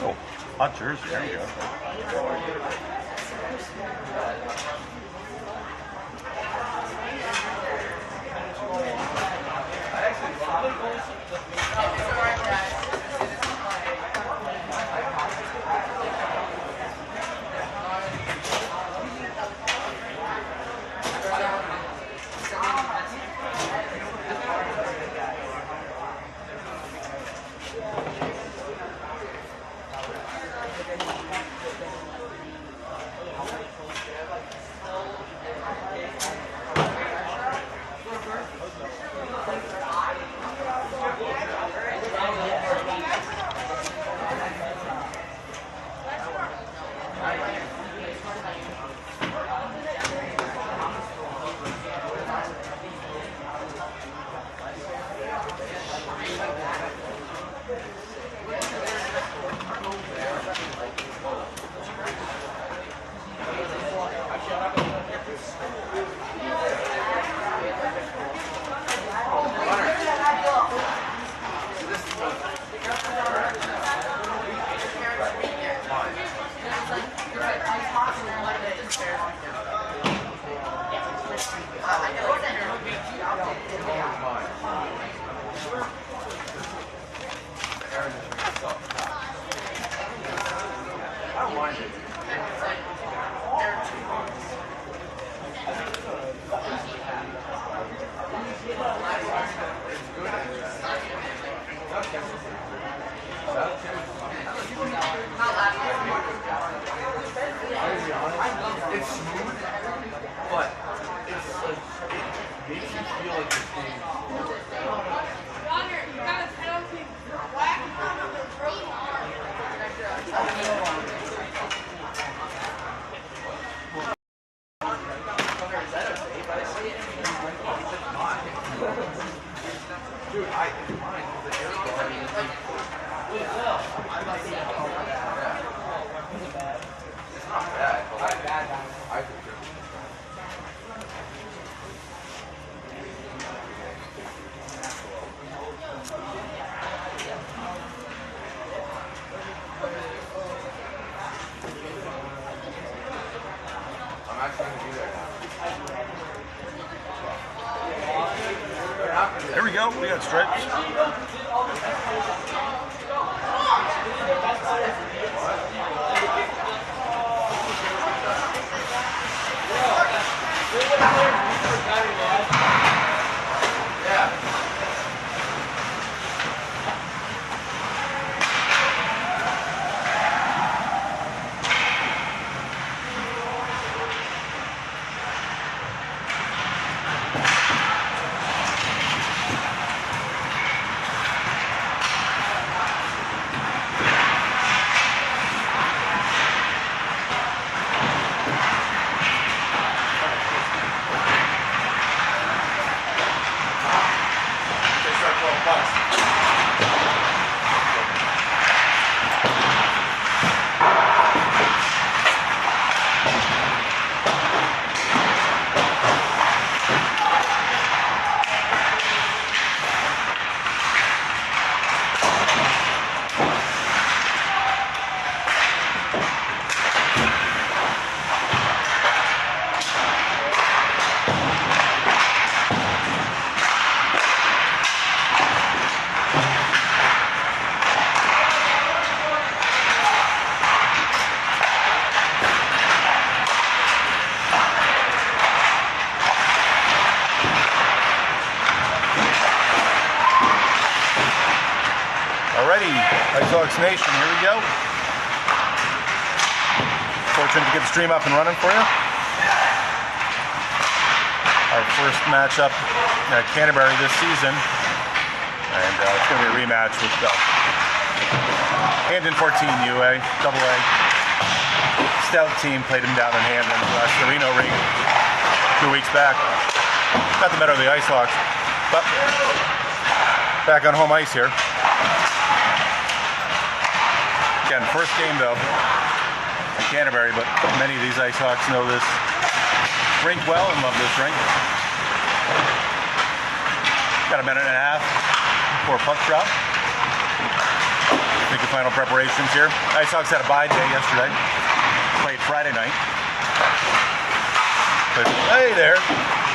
Oh, hot jersey. There you go. It's smooth, but it's like, it makes you feel like the thing. Roger, you got a penalty for whacking on the throat arm. Dude, I didn't mind the air guard. It's not bad, but I think it's I'm actually going to do that now. There we go. We got stripes. Alrighty, Icehawks Nation, here we go. Fortunate to get the stream up and running for you. Our first matchup at Canterbury this season. And it's going to be a rematch with Hamden 14 UA, double A. Stout team played him down in Hamden last Reno ring 2 weeks back. Got the better of the Icehawks, but back on home ice here. Again, first game though in Canterbury, but many of these Icehawks know this rink well and love this rink. Got a minute and a half before puck drop. Make the final preparations here. Icehawks had a bye day yesterday. Played Friday night.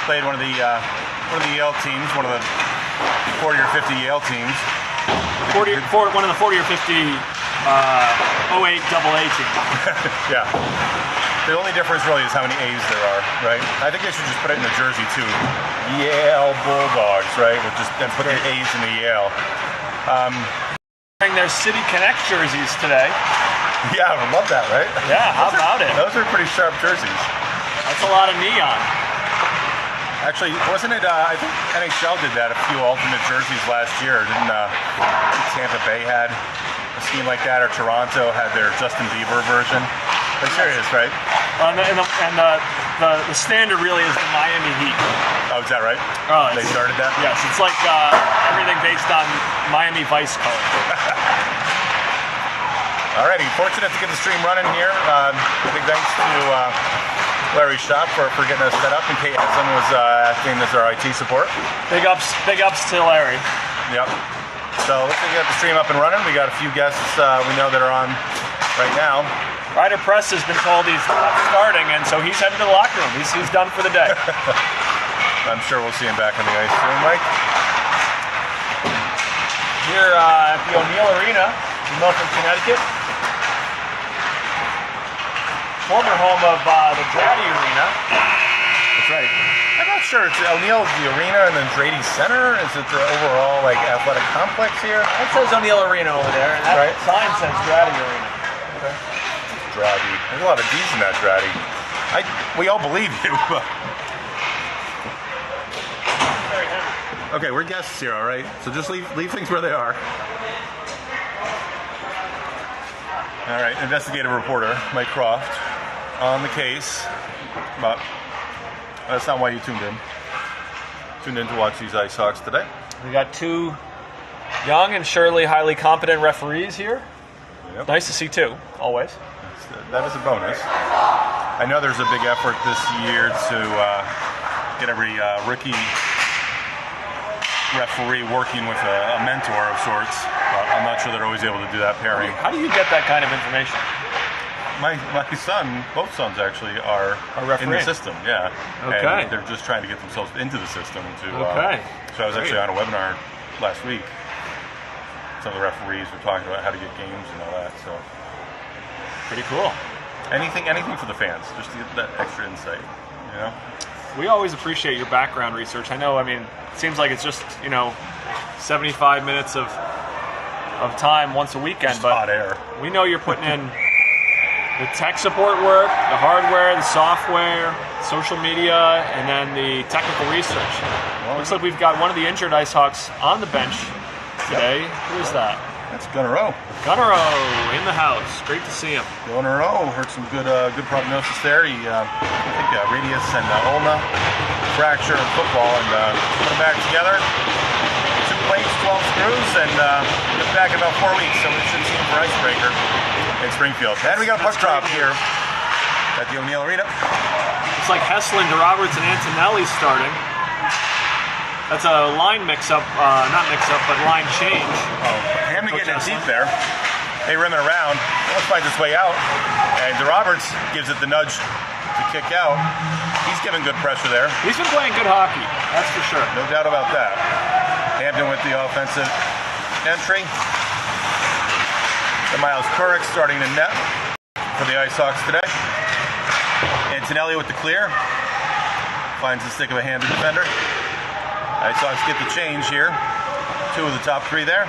Played one of the Yale teams, one of the 40 or 50 Yale teams. One of the 40 or 50 08 AA teams. Yeah. The only difference really is how many A's there are, right? I think they should just put it in the jersey too. Yale Bulldogs, right? And put the A's in the Yale. Wearing their City Connect jerseys today. Yeah, I would love that, right? Yeah, how about it? Those are pretty sharp jerseys. That's a lot of neon. Actually, wasn't it, I think NHL did that, a few alternate jerseys last year. Didn't Tampa Bay had a scheme like that, or Toronto had their Justin Bieber version? But serious, right? And the standard really is the Miami Heat. Oh, is that right? Oh, they started that? Yes, it's like everything based on Miami Vice color. Alrighty, fortunate to get the stream running here. Big thanks to Larry Shop for getting us set up, and Kate Essen was acting as our IT support. Big ups to Larry. Yep. So let's get the stream up and running. We got a few guests we know that are on right now. Ryder Press has been told he's not starting, and so he's heading to the locker room. He's done for the day. I'm sure we'll see him back on the ice soon, Mike. Here at the O'Neill Arena in Milford, Connecticut. Former home of the Grady Arena. That's right. I'm not sure. It's O'Neill's the arena and then Grady Center. Is it the overall athletic complex here? It says O'Neill Arena over there, and that sign says Grady Arena. Okay. Dratty. There's a lot of D's in that Dratty. We all believe you, but... Okay, we're guests here, all right? So just leave things where they are. All right, investigative reporter Mike Croft on the case, but that's not why you tuned in. Tuned in to watch these Icehawks today. We got two young and surely highly competent referees here. Yep. Nice to see two, always. That is a bonus. I know there's a big effort this year to get every rookie referee working with a mentor of sorts. But I'm not sure they're always able to do that pairing. How do you get that kind of information? My son, both sons actually, are in the system. Yeah. Okay. And they're just trying to get themselves into the system. Okay. So I was actually on a webinar last week. Some of the referees were talking about how to get games and all that. So pretty cool. Anything for the fans, just to get that extra insight. You know. We always appreciate your background research. I know. I mean, it seems like it's just 75 minutes of time once a weekend, just but hot air. We know you're putting in the tech support work, the hardware, the software, social media, and then the technical research. Well, looks like we've got one of the injured Icehawks on the bench today. Yep. Who is that? That's Gunnero. Gunnero in the house. Great to see him. Gunnero heard some good prognosis there. He, I think, radius and ulna fracture in football, and put them back together. 2 plates, 12 screws, and get back in about 4 weeks. So we should see him for Icebreaker in Springfield. And we got a puck drop here at the O'Neill Arena. It's like Hesslin to Roberts and Antonelli starting. That's a line mix-up, not mix-up, but line change. Oh, Hamden getting it deep there. They rim it around. Let's find this way out. And Roberts gives it the nudge to kick out. He's giving good pressure there. He's been playing good hockey, that's for sure. No doubt about that. Hamden with the offensive entry. And Miles Kuric starting to net for the Icehawks today. Antonelli with the clear. Finds the stick of a Hamden defender. Icehawks get the change here. 2 of the top 3 there.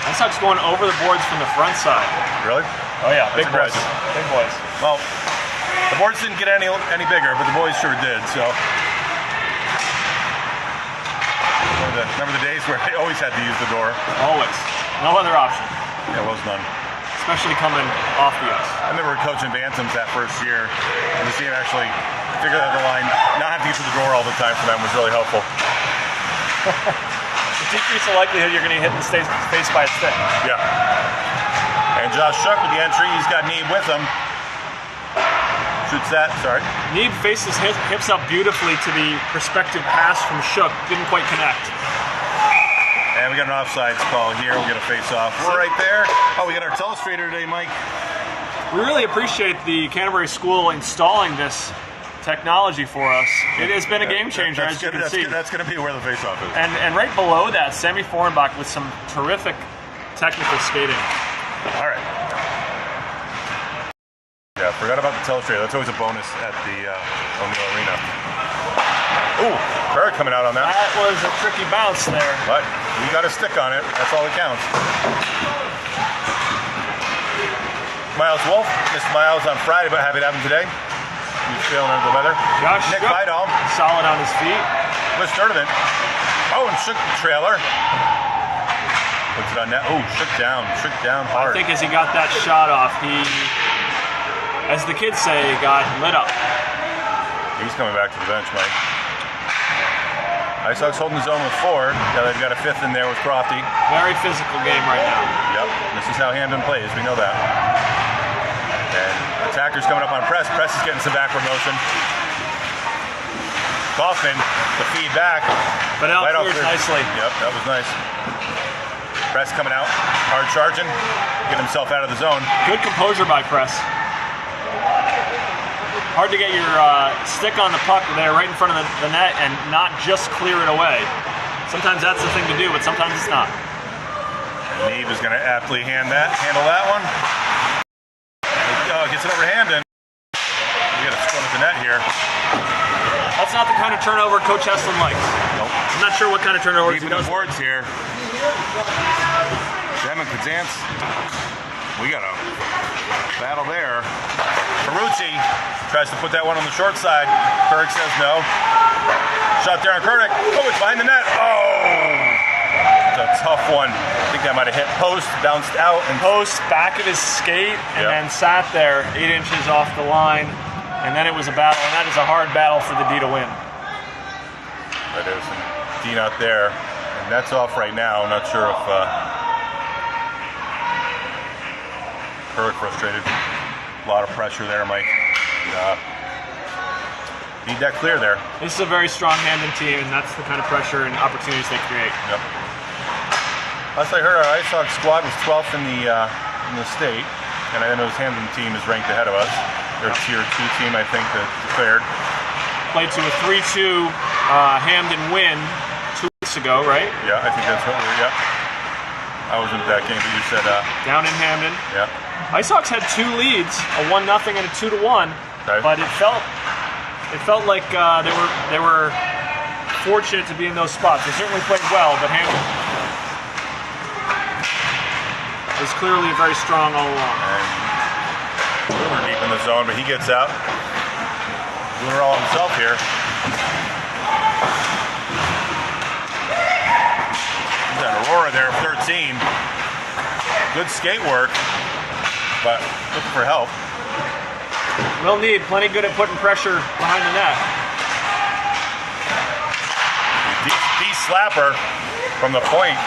Icehawks going over the boards from the front side. Really? Oh yeah, big That's boys. impressive. Big boys. Well, the boards didn't get any bigger, but the boys sure did. So remember the days where they always had to use the door? Always. No other option. There was none. Especially coming off the ice. I remember coaching Bantams that first year, and to see him actually figure out the line, not have to use the door all the time for them was really helpful. Decrease the likelihood you're going to hit in the face by a stick. Yeah. And Josh Shuck with the entry. He's got Neeb with him. Shoots that. Sorry. Neeb faces his hips up beautifully to the prospective pass from Shook. Didn't quite connect. And we got an offsides call here. We got a face-off. We're right there. Oh, we got our telestrator today, Mike. We really appreciate the Canterbury School installing this technology for us. It has been a game changer, as you can see. That's going to be where the face-off is. And right below that, Sammy Forenbach with some terrific technical skating. All right. Yeah, forgot about the telestrator. That's always a bonus at the O'Neill Arena. Ooh, Bird coming out on that. That was a tricky bounce there. But you got a stick on it. That's all that counts. Miles Wolf missed Miles on Friday, but happy to have him today. He's feeling under the weather. Josh Nick Shook, Vidal, solid on his feet. Liz Sturdivant. Oh, and Shook the trailer. Puts it on net. Oh, shook down hard. I think as he got that shot off, he, as the kids say, got lit up. He's coming back to the bench, Mike. Icehawks holding the zone with 4. Now they've got a 5th in there with Crofty. Very physical game right now. Yep, this is how Hamden plays. We know that. And attackers coming up on press. Press is getting some backward motion. Kaufman, the feed back. But out clears nicely. Yep, that was nice. Press coming out, hard charging, get himself out of the zone. Good composure by Press. Hard to get your stick on the puck there right in front of the net and not just clear it away. Sometimes that's the thing to do, but sometimes it's not. Neeb is going to aptly handle that one. Gets it over Hamden. We got a scrum at the net here. That's not the kind of turnover Coach Heslin likes. Nope. I'm not sure what kind of turnover he Keeping does. the boards here. Dem and Kazantz. We got a battle there. Carucci tries to put that one on the short side. Kirk says no. Shot there on Kurdick. Oh, it's behind the net. Oh! It's a tough one. I think that might have hit post, bounced out. And Post, back of his skate, and then sat there 8 inches off the line. And then it was a battle, and that is a hard battle for the D to win. That is. And D not there. And that's off right now. I'm not sure if Kirk frustrated. A lot of pressure there, Mike. Need that clear there. This is a very strong Hamden team, and that's the kind of pressure and opportunities they create. Yep. Last I heard, our Icehawks squad was 12th in the state, and I know his Hamden team is ranked ahead of us. They're a tier 2 team, I think, that declared. Played to a 3-2 Hamden win 2 weeks ago, right? Yeah, I think that's what we're. Yep. I wasn't at that game, but you said. Down in Hamden. Yeah. Icehawks had 2 leads, a 1-0 and a 2-1, Okay. but it felt like they were fortunate to be in those spots. They certainly played well, but Hamden was clearly very strong all along. And Boomer deep in the zone, but he gets out. Boomer all himself here. He's got Aurora there, 13. Good skate work, but looking for help. Will Need plenty good at putting pressure behind the net. Deep slapper from the point.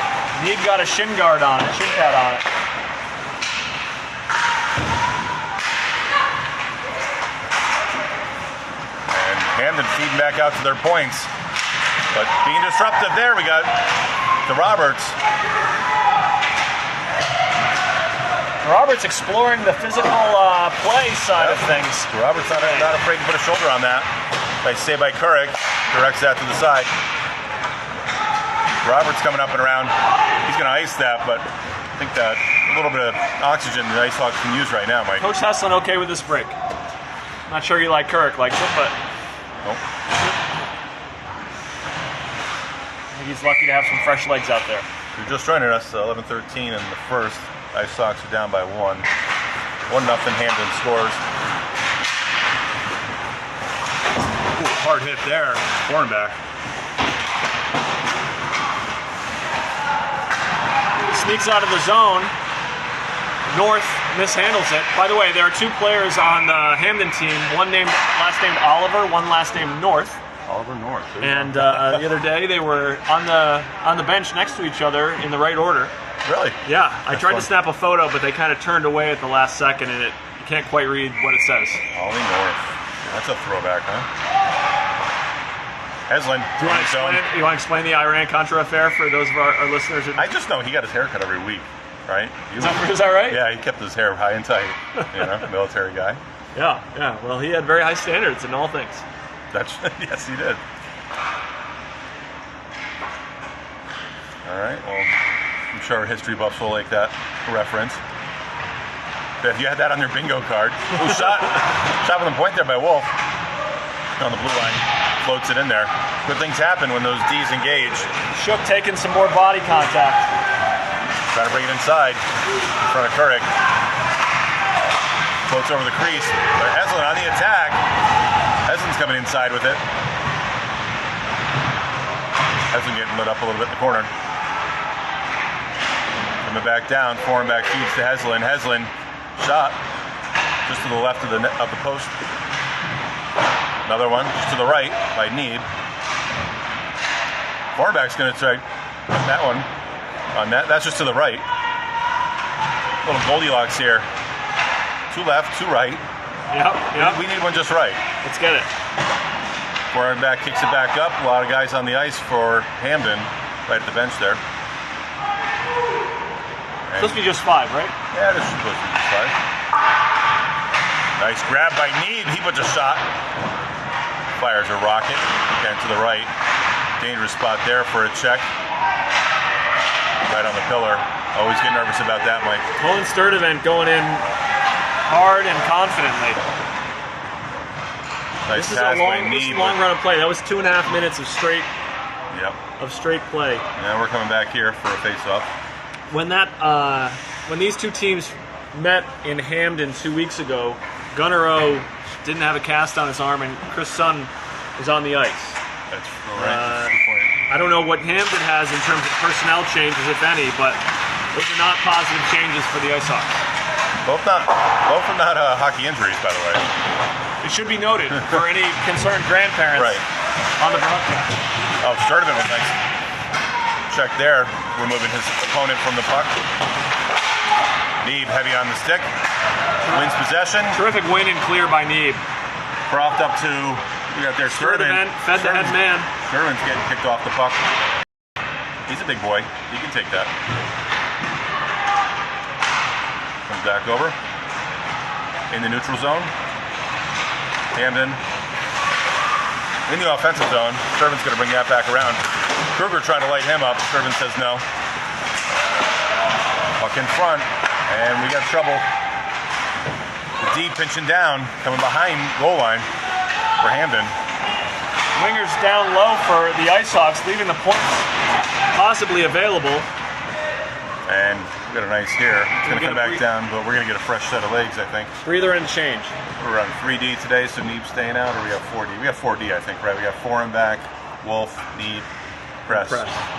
Need got a shin guard on it, shin pad on it. And Hamden feeding back out to their points. But being disruptive there, we got the Roberts. Roberts exploring the physical play side of things. Roberts not afraid to put a shoulder on that. Nice save by Kurek. Directs that to the side. Roberts coming up and around. He's going to ice that, but I think that a little bit of oxygen the Icehawks can use right now, Mike. Coach Heslin okay with this break. Not sure you like Kurek likes it, but Nope. I think he's lucky to have some fresh legs out there. If you're just joining us, 11-13 in the first. Icehawks are down by 1. 1-0 Hamden scores. Ooh, hard hit there. Hornback. Sneaks out of the zone. North mishandles it. By the way, there are 2 players on the Hamden team. One last named Oliver, one last named North. Oliver North. And the other day they were on the bench next to each other in the right order. Really? Yeah, I tried fun. to snap a photo, but they kind of turned away at the last second, and You can't quite read what it says. Ollie North. That's a throwback, huh? Heslin. Do you want to explain the Iran-Contra affair for those of our listeners? I just know he got his hair cut every week, right? Is that right? Yeah, he kept his hair high and tight. Military guy. Yeah. Well, he had very high standards in all things. Yes, he did. All right. Well, I'm sure history buffs will like that reference. If you had that on your bingo card, shot from the point there by Wolf on the blue line, floats it in there. Good things happen when those D's engage. Shook taking some more body contact. Trying to bring it inside in front of Couric. Floats over the crease. But Heslin on the attack. Heslin's coming inside with it. Heslin getting lit up a little bit in the corner. Coming back down. Foreign back feeds to Heslin. Heslin shot just to the left of the post. Another one just to the right by Need. Cornerback's going to try that one on that. That's just to the right. Little Goldilocks here. Two left, two right. Yep. We need one just right. Let's get it. Cornerback kicks it back up. A lot of guys on the ice for Hamden, right at the bench there. Supposed to be just 5, right? Yeah, this is supposed to be just 5. Nice grab by Need. He puts a shot. Fires a rocket. Again to the right. Dangerous spot there for a check. Right on the pillar. Always get nervous about that, Mike. Colin Sturdivant going in hard and confidently. Nice This is pass a by Need. long run of play. That was 2.5 minutes of straight play. Now we're coming back here for a face-off. When these two teams met in Hamden 2 weeks ago, Gunnar O didn't have a cast on his arm, and Chris Sun was on the ice. That's right. That's the point. I don't know what Hamden has in terms of personnel changes, if any, but those are not positive changes for the Icehawks. Both are not hockey injuries, by the way. It should be noted for any concerned grandparents on the broadcast. Oh, Sturdivant was nice. Check there, removing his opponent from the puck. Neeb heavy on the stick, wins possession. Terrific win and clear by Neeb. Croft up to, we got there Sturdivant. Fed the head man. Sturdivant's getting kicked off the puck. He's a big boy, he can take that. Comes back over. In the neutral zone. Hamden. In the offensive zone. Sturdivant's going to bring that back around. Kruger trying to light him up. Sturdivant says no. Puck in front. And we got trouble. The D pinching down. Coming behind goal line for Hamden. Wingers down low for the Icehawks, leaving the points possibly available. And we got a nice here. It's going to come back down, but we're going to get a fresh set of legs, I think. Breather and change. We're on 3D today, so Neeb's staying out, or we have 4D? We have 4D, I think, right? We got 4 in back, Wolf, Neeb, press,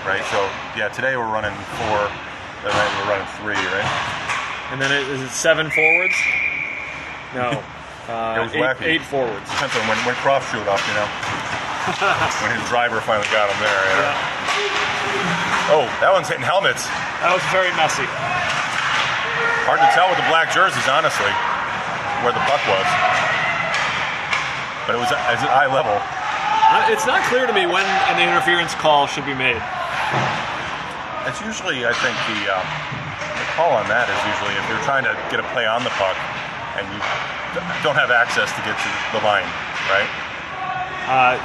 right? So, yeah, today we're running 4, the night we're running 3, right? And then is it 7 forwards? No. It was wacky. 8 forwards. Depends on when Croft showed up, when his driver finally got him there. Oh, that one's hitting helmets. That was very messy. Hard to tell with the black jerseys, honestly, where the puck was. But it was at eye level. It's not clear to me when an interference call should be made. It's usually, I think, the call on that is usually if you're trying to get a play on the puck and you don't have access to get to the line, right?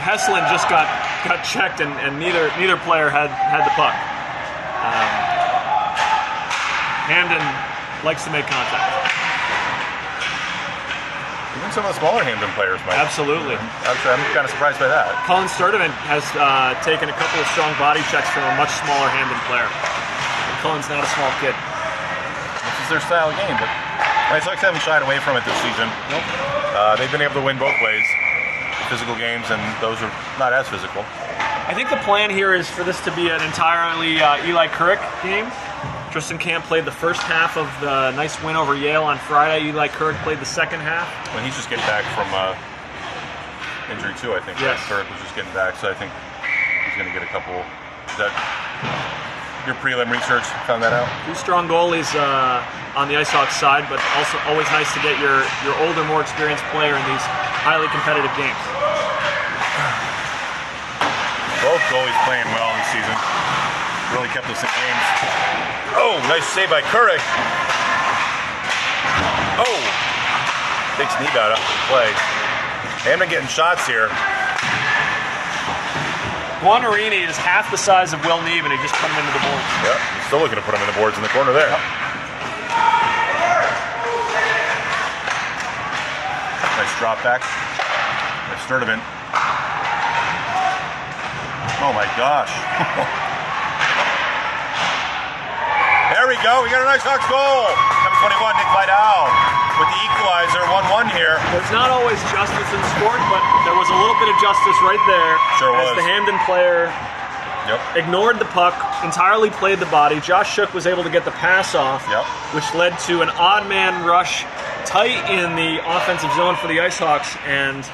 Heslin just got checked, and neither player had the puck. Hamden likes to make contact. Even some of the smaller Hamden players might. Absolutely. I'm kind of surprised by that. Colin Sturdivant has taken a couple of strong body checks from a much smaller Hamden player. And Colin's not a small kid. This is their style of game, but Icehawks haven't shied away from it this season. Nope. They've been able to win both ways. Physical games, and those are not as physical. I think the plan here is for this to be an entirely Eli Couric game. Tristan Camp played the first half of the nice win over Yale on Friday. Eli Couric played the second half. When he's just getting back from injury too, I think. Yes. Couric was just getting back, so I think he's going to get a couple. your prelim research found that out? 2 strong goalies on the Icehawks side, but also always nice to get your older, more experienced player in these highly competitive games. Both goalies playing well this season. Really kept us in games. Oh, nice save by Couric. Oh, takes Neeb out of the play. Hamden getting shots here. Guarnerini is half the size of Will Neeb, and he just put him into the boards. Yep, he's still looking to put him in the boards in the corner there. Yep. Nice drop back. Nice Sturdivant. Oh my gosh. There we go. We got a nice Hawks goal. Number 21, Nick Vidal with the equalizer. 1-1 here. There's not always justice in sport, but there was a little bit of justice right there. Sure was. As the Hamden player ignored the puck, entirely played the body. Josh Shook was able to get the pass off, which led to an odd man rush tight in the offensive zone for the Icehawks, and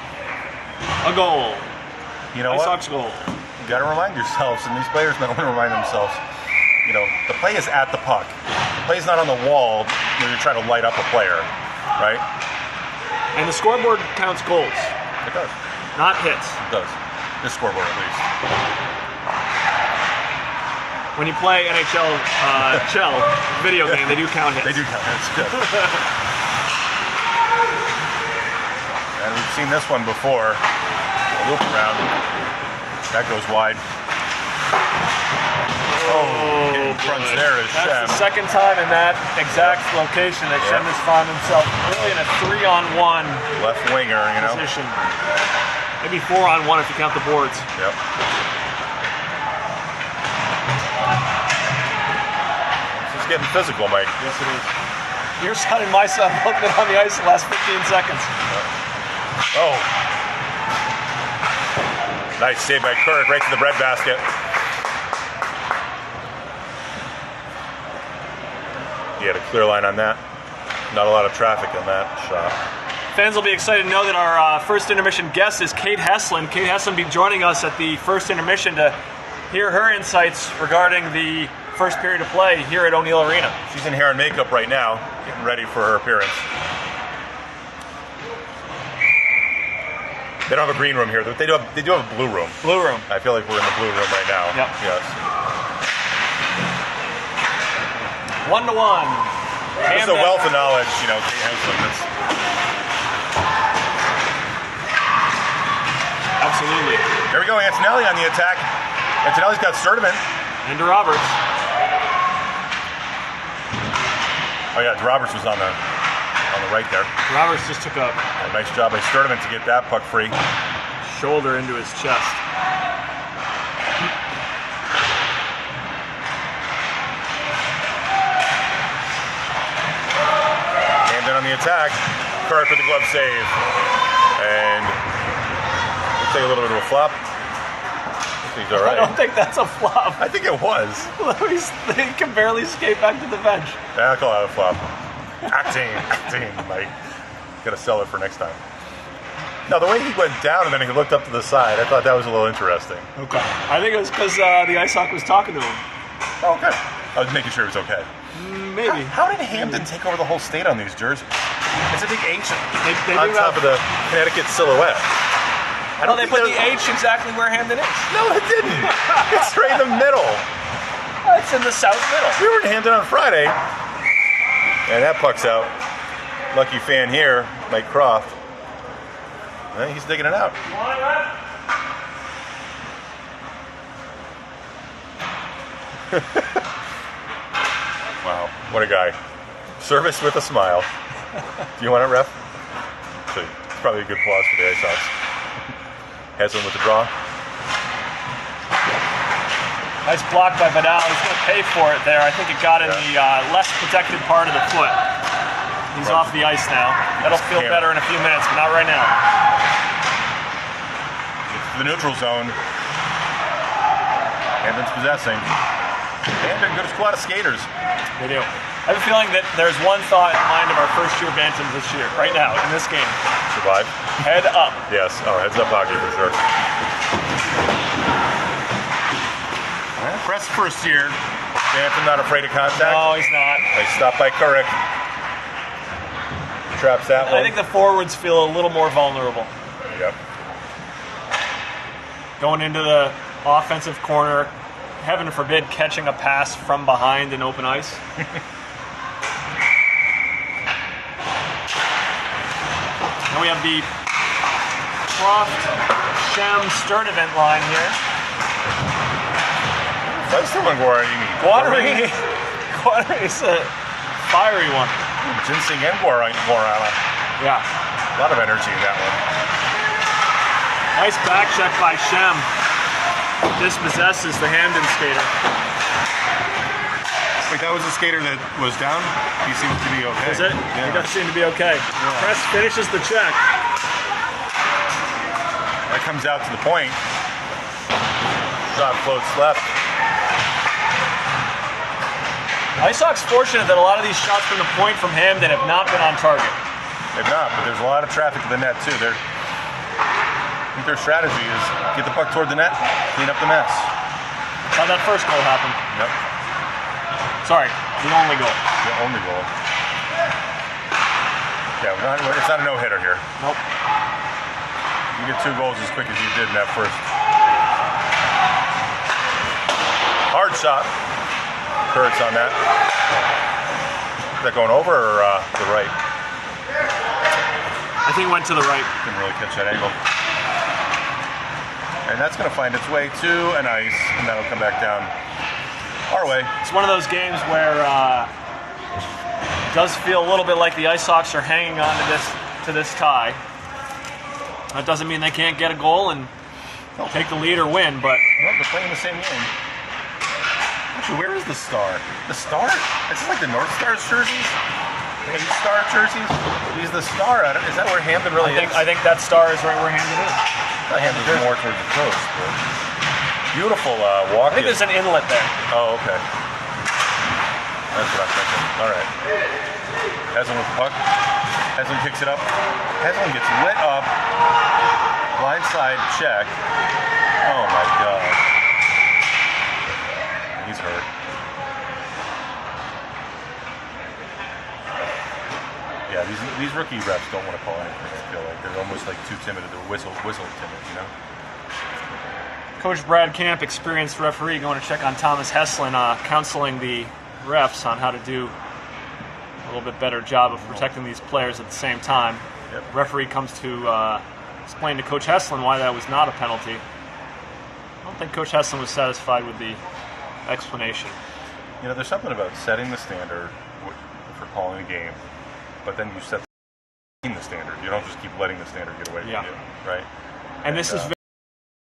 a goal. You know Icehawks goal. You got to remind yourselves, and these players might want to remind themselves, you know, the play is at the puck. The play's not on the wall where you're trying to light up a player, right? And the scoreboard counts goals. It does. Not hits. It does. This scoreboard, at least. When you play NHL Shell video game, they do count hits. They do count hits. Good. And we've seen this one before. A loop around. That goes wide. Oh, getting fronts there is Shem. That's the second time in that exact location that Shem has found himself really in a 3-on-1 left winger, you know, position. Maybe 4-on-1 if you count the boards. Yep. This is getting physical, Mike. Yes, it is. Your son and my son both been on the ice the last 15 seconds. Oh. Nice save by Couric right to the breadbasket. He had a clear line on that. Not a lot of traffic on that shot. Fans will be excited to know that our first intermission guest is Kate Heslin. Kate Heslin will be joining us at the first intermission to hear her insights regarding the first period of play here at O'Neill Arena. She's in hair and makeup right now, getting ready for her appearance. They don't have a green room here. They do have a blue room. Blue room. I feel like we're in the blue room right now. Yep. Yes. 1-1. There's a wealth of knowledge, you know, Kate Heslin. Absolutely. There we go, Antonelli on the attack. Antonelli's got Sturdivant. And Roberts. Oh yeah, Roberts was on the right there. Roberts just took a nice job by Sturdivant to get that puck free. Shoulder into his chest. Hamden on the attack. Couric with the glove save. And looks like a little bit of a flop. He's all right. I don't think that's a flop. I think it was. He can barely skate back to the bench. Yeah, I'll call that a flop. Acting, Mike. Gotta sell it for next time. No, the way he went down and then he looked up to the side, I thought that was a little interesting. Okay. I think it was because the Icehawk was talking to him. Oh, okay. I was making sure it was okay. Maybe. How did Hamden take over the whole state on these jerseys? It's a big H they on top of the Connecticut silhouette. Well, they put the H exactly where Hamden is. No, it didn't. It's right in the middle. It's in the south middle. We were in Hamden on Friday. And that puck's out. Lucky fan here, Mike Croft. And he's digging it out. Wow, what a guy. Service with a smile. Do you want it, ref? So it's probably a good applause for the Icehawks. Heslin with the draw. Nice block by Vidal. He's going to pay for it there. I think it got in the less protected part of the foot. He's off the ice now. That'll feel better in a few minutes, but not right now. It's the neutral zone. Hamden's possessing. Hamden, good squad of skaters. They do. I have a feeling that there's one thought in mind of our first-year Bantams this year, right now, in this game. Survive. Head up. Yes. Oh, heads up hockey for sure. Press first here. Bantam not afraid of contact. No, he's not. Nice stop by Couric. Traps that one. I think the forwards feel a little more vulnerable. Yep. Going into the offensive corner, heaven forbid catching a pass from behind in open ice. Then we have the Croft, Shem, Sturdivant line here. That's the one Guattari is a fiery one. Ginseng and Guarana. Yeah. A lot of energy in that one. Nice back check by Shem. Dispossesses the Hamden skater. Wait, that was a skater that was down? He seems to be okay. Is it? Yeah. He does seem to be okay. Press finishes the check. That comes out to the point. Shot floats left. Icehawks fortunate that a lot of these shots from the point from Hamden have not been on target. They've not, but there's a lot of traffic to the net too. I think their strategy is get the puck toward the net, clean up the mess. How'd that first goal happen? Yep. Sorry, the only goal. The only goal. Yeah, it's not a no-hitter here. Nope. You get 2 goals as quick as you did in that first. Hard shot. Hurts on that. Is that going over or the right? I think it went to the right. Didn't really catch that angle. And that's going to find its way to an ice, and that'll come back down our way. It's one of those games where it does feel a little bit like the Icehawks are hanging on to this tie. That doesn't mean they can't get a goal and take the lead or win, but No, they're playing the same game. Actually, where is the Star? The Star? This is like the North Stars jerseys? The 8-star jerseys? He's the Star. Is that where Hamden really is? I think that Star is right where Hamden is. Hamden's more towards the coast. But beautiful walk. I think there's an inlet there. Oh, okay. That's what I'm thinking. All right. Haslam with the puck. Haslam kicks it up. Haslam gets lit up. Blindside check. Oh my God. He's hurt. Yeah, these rookie reps don't want to call anything. I feel like they're almost like too timid. They're whistle timid, you know. Coach Brad Camp, experienced referee, going to check on Thomas Heslin, counseling the refs on how to do a little bit better job of protecting these players at the same time. Yep. Referee comes to explain to Coach Heslin why that was not a penalty. I don't think Coach Heslin was satisfied with the explanation. You know, there's something about setting the standard for calling a game, but then you set the standard. You don't just keep letting the standard get away from you, right? And this is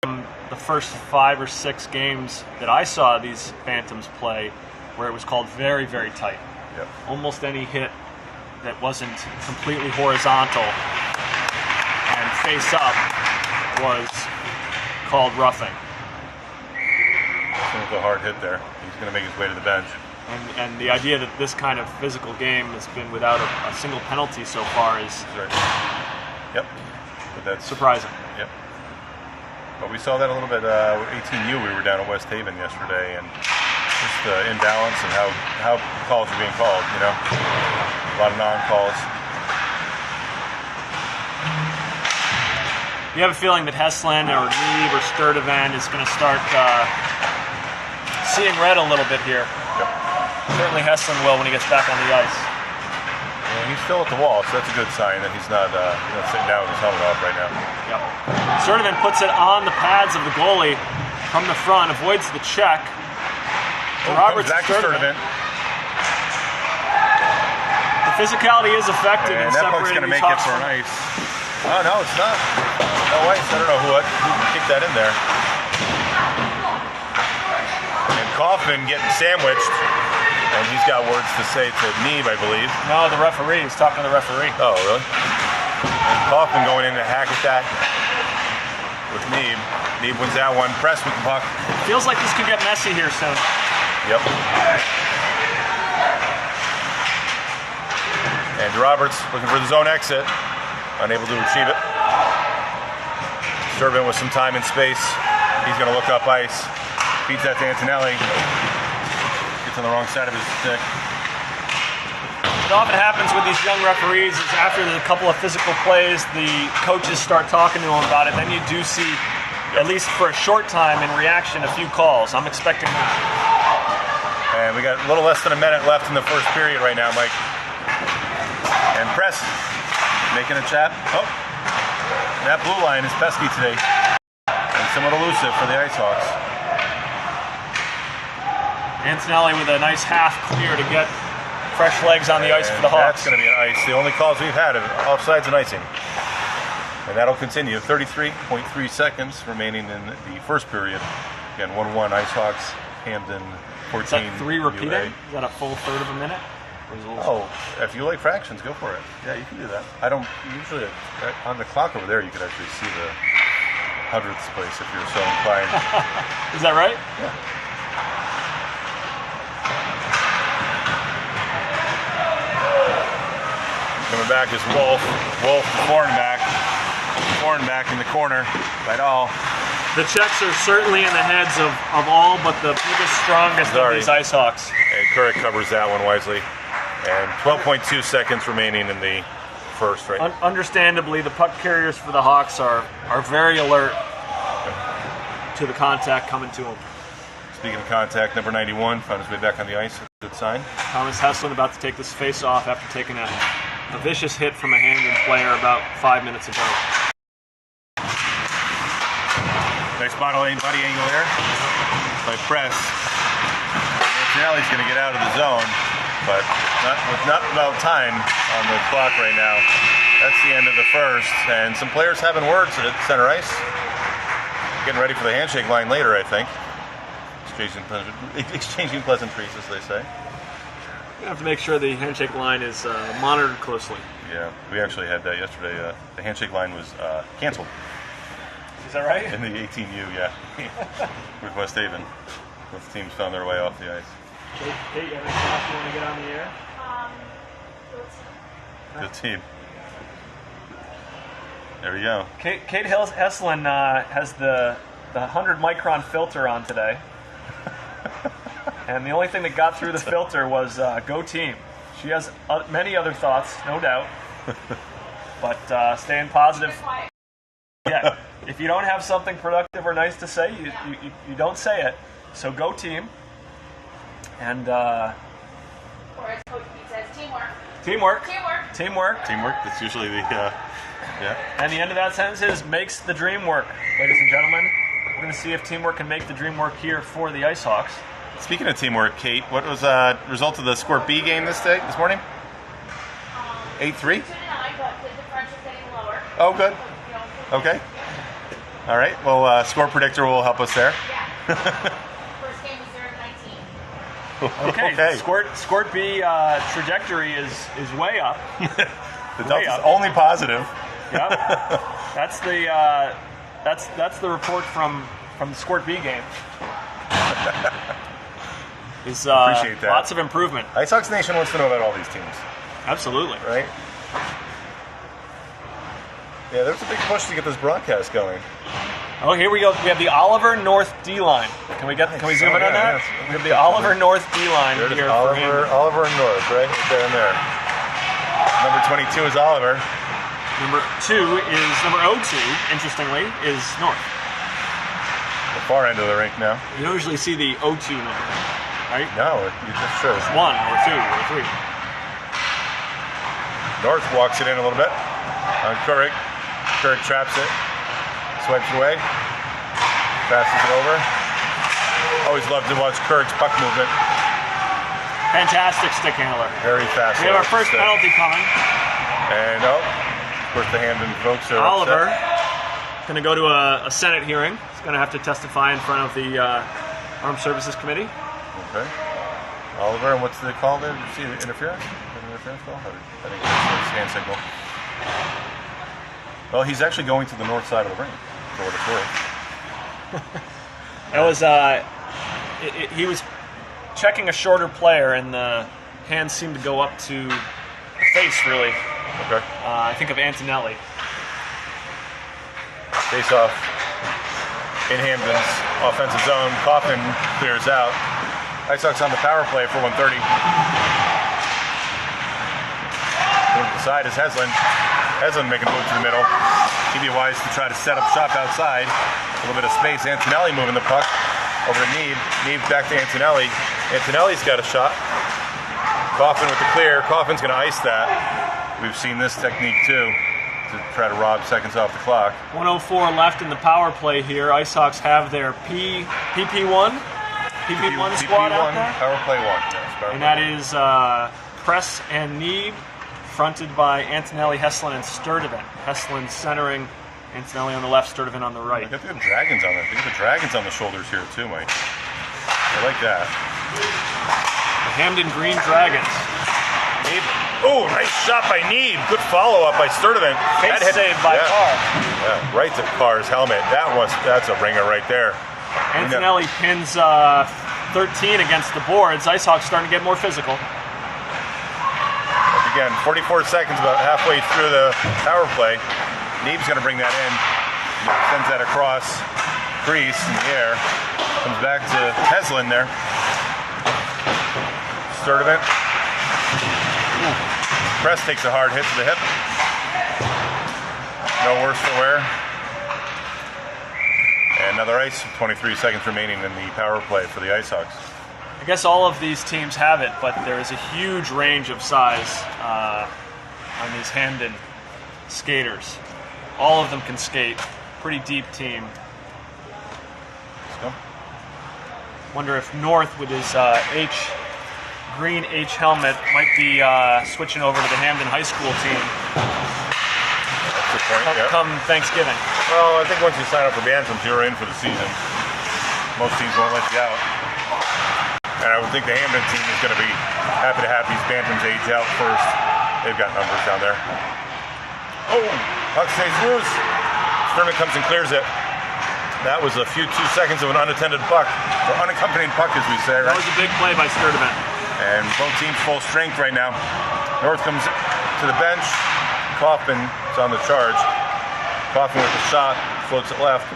the first 5 or 6 games that I saw these Phantoms play where it was called very, very tight. Yep. Almost any hit that wasn't completely horizontal and face up was called roughing. With a hard hit there. He's going to make his way to the bench. And the idea that this kind of physical game has been without a single penalty so far is Yep. But that's surprising. Yep. But we saw that a little bit. 18U, we were down at West Haven yesterday, and just the imbalance and how calls are being called, you know. A lot of non-calls. You have a feeling that Heslin or Neeb or Sturdivant is going to start seeing red a little bit here. Yep. Certainly Heslin will when he gets back on the ice. And he's still at the wall, so that's a good sign that he's not sitting down with his helmet off right now. Yep. Sturdivant puts it on the pads of the goalie from the front, avoids the check. Roberts back to Sturdivant. The physicality is effective in And that puck's separating going to these make it Hawks for from an ice. Oh, no, it's not. No ice. I don't know who kicked that in there. And Kaufman getting sandwiched. And he's got words to say to Neeb, I believe. No, the referee. He's talking to the referee. Oh, really? And Kaufman going in to hack at that with Neeb. Neeb wins that one. Press with the puck. Feels like this could get messy here soon. Yep. And Roberts looking for the zone exit. Unable to achieve it. Sturdivant with some time and space. He's going to look up ice. Feeds that to Antonelli. Gets Gets on the wrong side of his stick. What often happens with these young referees is after a couple of physical plays, the coaches start talking to them about it. Then you do see, at least for a short time, in reaction, a few calls. I'm expecting that. And we got a little less than a minute left in the first period right now, Mike. And Press making a chat. Oh, that blue line is pesky today. And somewhat elusive for the Icehawks. Antonelli with a nice half clear to get fresh legs on the ice for the Hawks. That's going to be an ice. The only calls we've had are offsides and icing. And that'll continue. 33.3 seconds remaining in the first period. Again, 1-1 Icehawks, Hamden 14. Is that 3 repeating? UA. Is that a full third of a minute? Oh, if you like fractions, go for it. Yeah, you can do that. I don't usually on the clock over there. You could actually see the hundredths place if you're so inclined. Is that right? Yeah. Coming back is Wolf. Wolf, Fornback. Fornback in the corner. Right all. The checks are certainly in the heads of all but the biggest, strongest of these Icehawks. And Couric covers that one wisely. And 12.2 seconds remaining in the first, right? Understandably, the puck carriers for the Hawks are very alert to the contact coming to them. Speaking of contact, number 91 found his way back on the ice. Good sign. Thomas Hesslin about to take this face-off after taking a vicious hit from a Hamden player about 5 minutes ago. Nice body angle there by Press. Antonelli's going to get out of the zone, but not about time on the clock right now. That's the end of the first, and some players having words at center ice. Getting ready for the handshake line later, I think. Exchanging pleasantries, as they say. You have to make sure the handshake line is monitored closely. Yeah, we actually had that yesterday. The handshake line was canceled. Is that right? In the 18U, yeah. With West Haven. Both teams found their way off the ice. Kate, you have any thoughts you want to get on the air? Good team. There we go. Kate Hesslin has the 100 micron filter on today. And the only thing that got through the filter was go team. She has many other thoughts, no doubt. But staying positive. Yeah, if you don't have something productive or nice to say, you don't say it. So go team. And Or as Coach Pete says, teamwork. teamwork. Teamwork. Teamwork. Teamwork, that's usually the, yeah. And the end of that sentence is makes the dream work, ladies and gentlemen. We're going to see if teamwork can make the dream work here for the Icehawks. Speaking of teamwork, Kate, what was result of the Squirt B game this morning? 8-3? 2-9, but the differential's getting lower. Oh, good. Okay. All right. Well, score predictor will help us there. Yeah. First game was 0-19. Okay. Squirt B trajectory is way up. The Delta's only positive. Yep. That's the report from the Squirt B game. Appreciate that. Lots of improvement. Icehawks Nation wants to know about all these teams. Absolutely. Right? Yeah, there's a big push to get this broadcast going. Oh, here we go. We have the Oliver North D line. Can we zoom in on that? Yes. We have the Oliver North D line There it is, here. Oliver and North, right? Right there and there. Number 22 is Oliver. Number 02, interestingly, is North. The far end of the rink now. You don't usually see the 02 number, right? No, it just shows. 1 or 2 or 3. North walks it in a little bit on Couric. Couric traps it, swipes it away, passes it over. Always love to watch Couric's puck movement. Fantastic stick handler. Very fast. We have our first penalty coming. And of course the Hamden folks are Oliver upset. going to go to a Senate hearing. He's going to have to testify in front of the Armed Services Committee. Okay. Oliver, and what's the call there? Did you see the interference? An interference call? I think it's a hand signal. Well, he's actually going to the north side of the ring, for what it's worth. That was he was checking a shorter player, and the hands seemed to go up to the face, really. Okay. I think of Antonelli. Face off in Hamden's offensive zone. Coffin clears out. Icehawks on the power play for 1:30. Going to the side is Heslin. Heslin making a move to the middle. He'd be wise to try to set up shop outside. A little bit of space. Antonelli moving the puck over to Neeb. Neeb back to Antonelli. Antonelli's got a shot. Coffin with the clear. Coffin's going to ice that. We've seen this technique too, to try to rob seconds off the clock. 104 left in the power play here. Icehawks have their PP1 squad out there. Power play 1. Yes, power And play that is Press and Neeb, fronted by Antonelli, Heslin, and Sturdivant. Heslin centering, Antonelli on the left, Sturdivant on the right. I got the dragons on there. I think the dragons on the shoulders here too, Mike. I like that. The Hamden Green Dragons. Neeb. Oh, nice shot by Neeb. Good follow-up by Sturdivant. Face saved by Carr. Yeah, right to Carr's helmet. That's a ringer right there. Antonelli pins 13 against the boards. Icehawks starting to get more physical. Again, 44 seconds, about halfway through the power play. Neeb's going to bring that in. Sends that across crease in the air. Comes back to Heslin there. Sturdivant. Press takes a hard hit to the hip. No worse for wear. And another ice. 23 seconds remaining in the power play for the Icehawks. I guess all of these teams have it, but there is a huge range of size on these Hamden skaters. All of them can skate. Pretty deep team. Let's go. Wonder if North with his green H helmet might be switching over to the Hamden High School team That's a point, yeah. come Thanksgiving. Well, I think once you sign up for Bantrams, you're in for the season. Most teams won't let you out. And I would think the Hamden team is going to be happy to have these Bantrams age out first. They've got numbers down there. Oh, puck stays loose. Sturdivant comes and clears it. That was a few 2 seconds of an unattended puck, or unaccompanied puck, as we say, right? That was a big play by Sturdivant. And both teams full strength right now. North comes to the bench. Kaufman's on the charge. Kaufman with the shot, floats it left.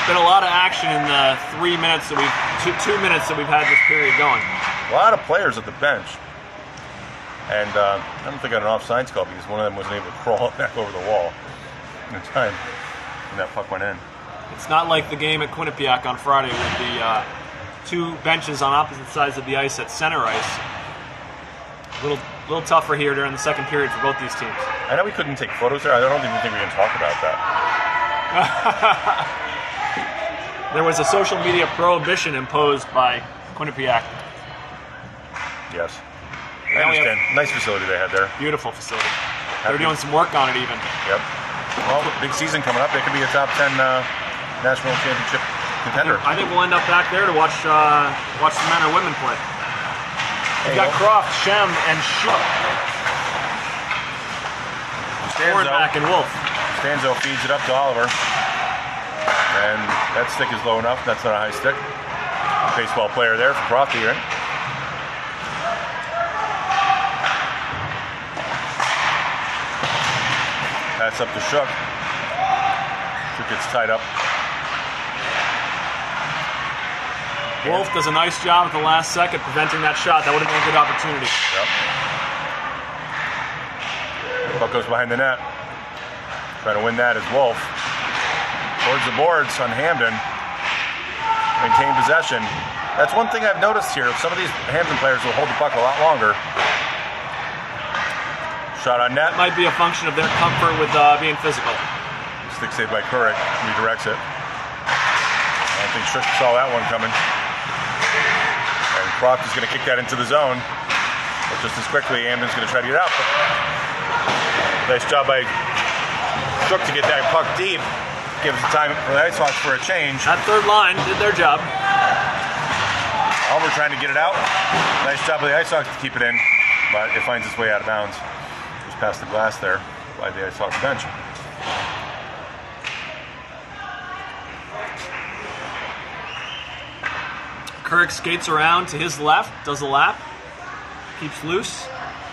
Been a lot of action in the 3 minutes that two minutes that we've had this period going. A lot of players at the bench. And I don't think I got an offsides call because one of them wasn't able to crawl back over the wall in time when that puck went in. It's not like the game at Quinnipiac on Friday with the two benches on opposite sides of the ice at center ice. A little tougher here during the second period for both these teams. I know we couldn't take photos there. I don't even think we can talk about that. There was a social media prohibition imposed by Quinnipiac. Yes. I understand. Nice facility they had there. Beautiful facility. They're doing some work on it even. Yep. Well, big season coming up. They could be a top 10 national championship contender. I think we'll end up back there to watch the men or women play. We've got Croft, Shem, and Shook. Hornback and Wolf. Stanzo feeds it up to Oliver. And that stick is low enough. That's not a high stick. Baseball player there for Crofty, right? Pass up to Shook. Shook gets tied up. Wolf does a nice job at the last second preventing that shot. That would have been a good opportunity. Yep. Puck goes behind the net. Trying to win that is Wolf. Towards the boards on Hamden. Maintain possession. That's one thing I've noticed here. Some of these Hamden players will hold the puck a lot longer. Shot on net. That might be a function of their comfort with being physical. Stick saved by Couric. Redirects it. I don't think Shook saw that one coming. And Croft is going to kick that into the zone. But just as quickly, Hamden's going to try to get out. Nice job by Shook to get that puck deep. Gives the time for the Icehawks for a change. That third line did their job. Oliver trying to get it out. Nice job by the Icehawks to keep it in. But it finds its way out of bounds. Just past the glass there by the Icehawks bench. Couric skates around to his left, does a lap, keeps loose,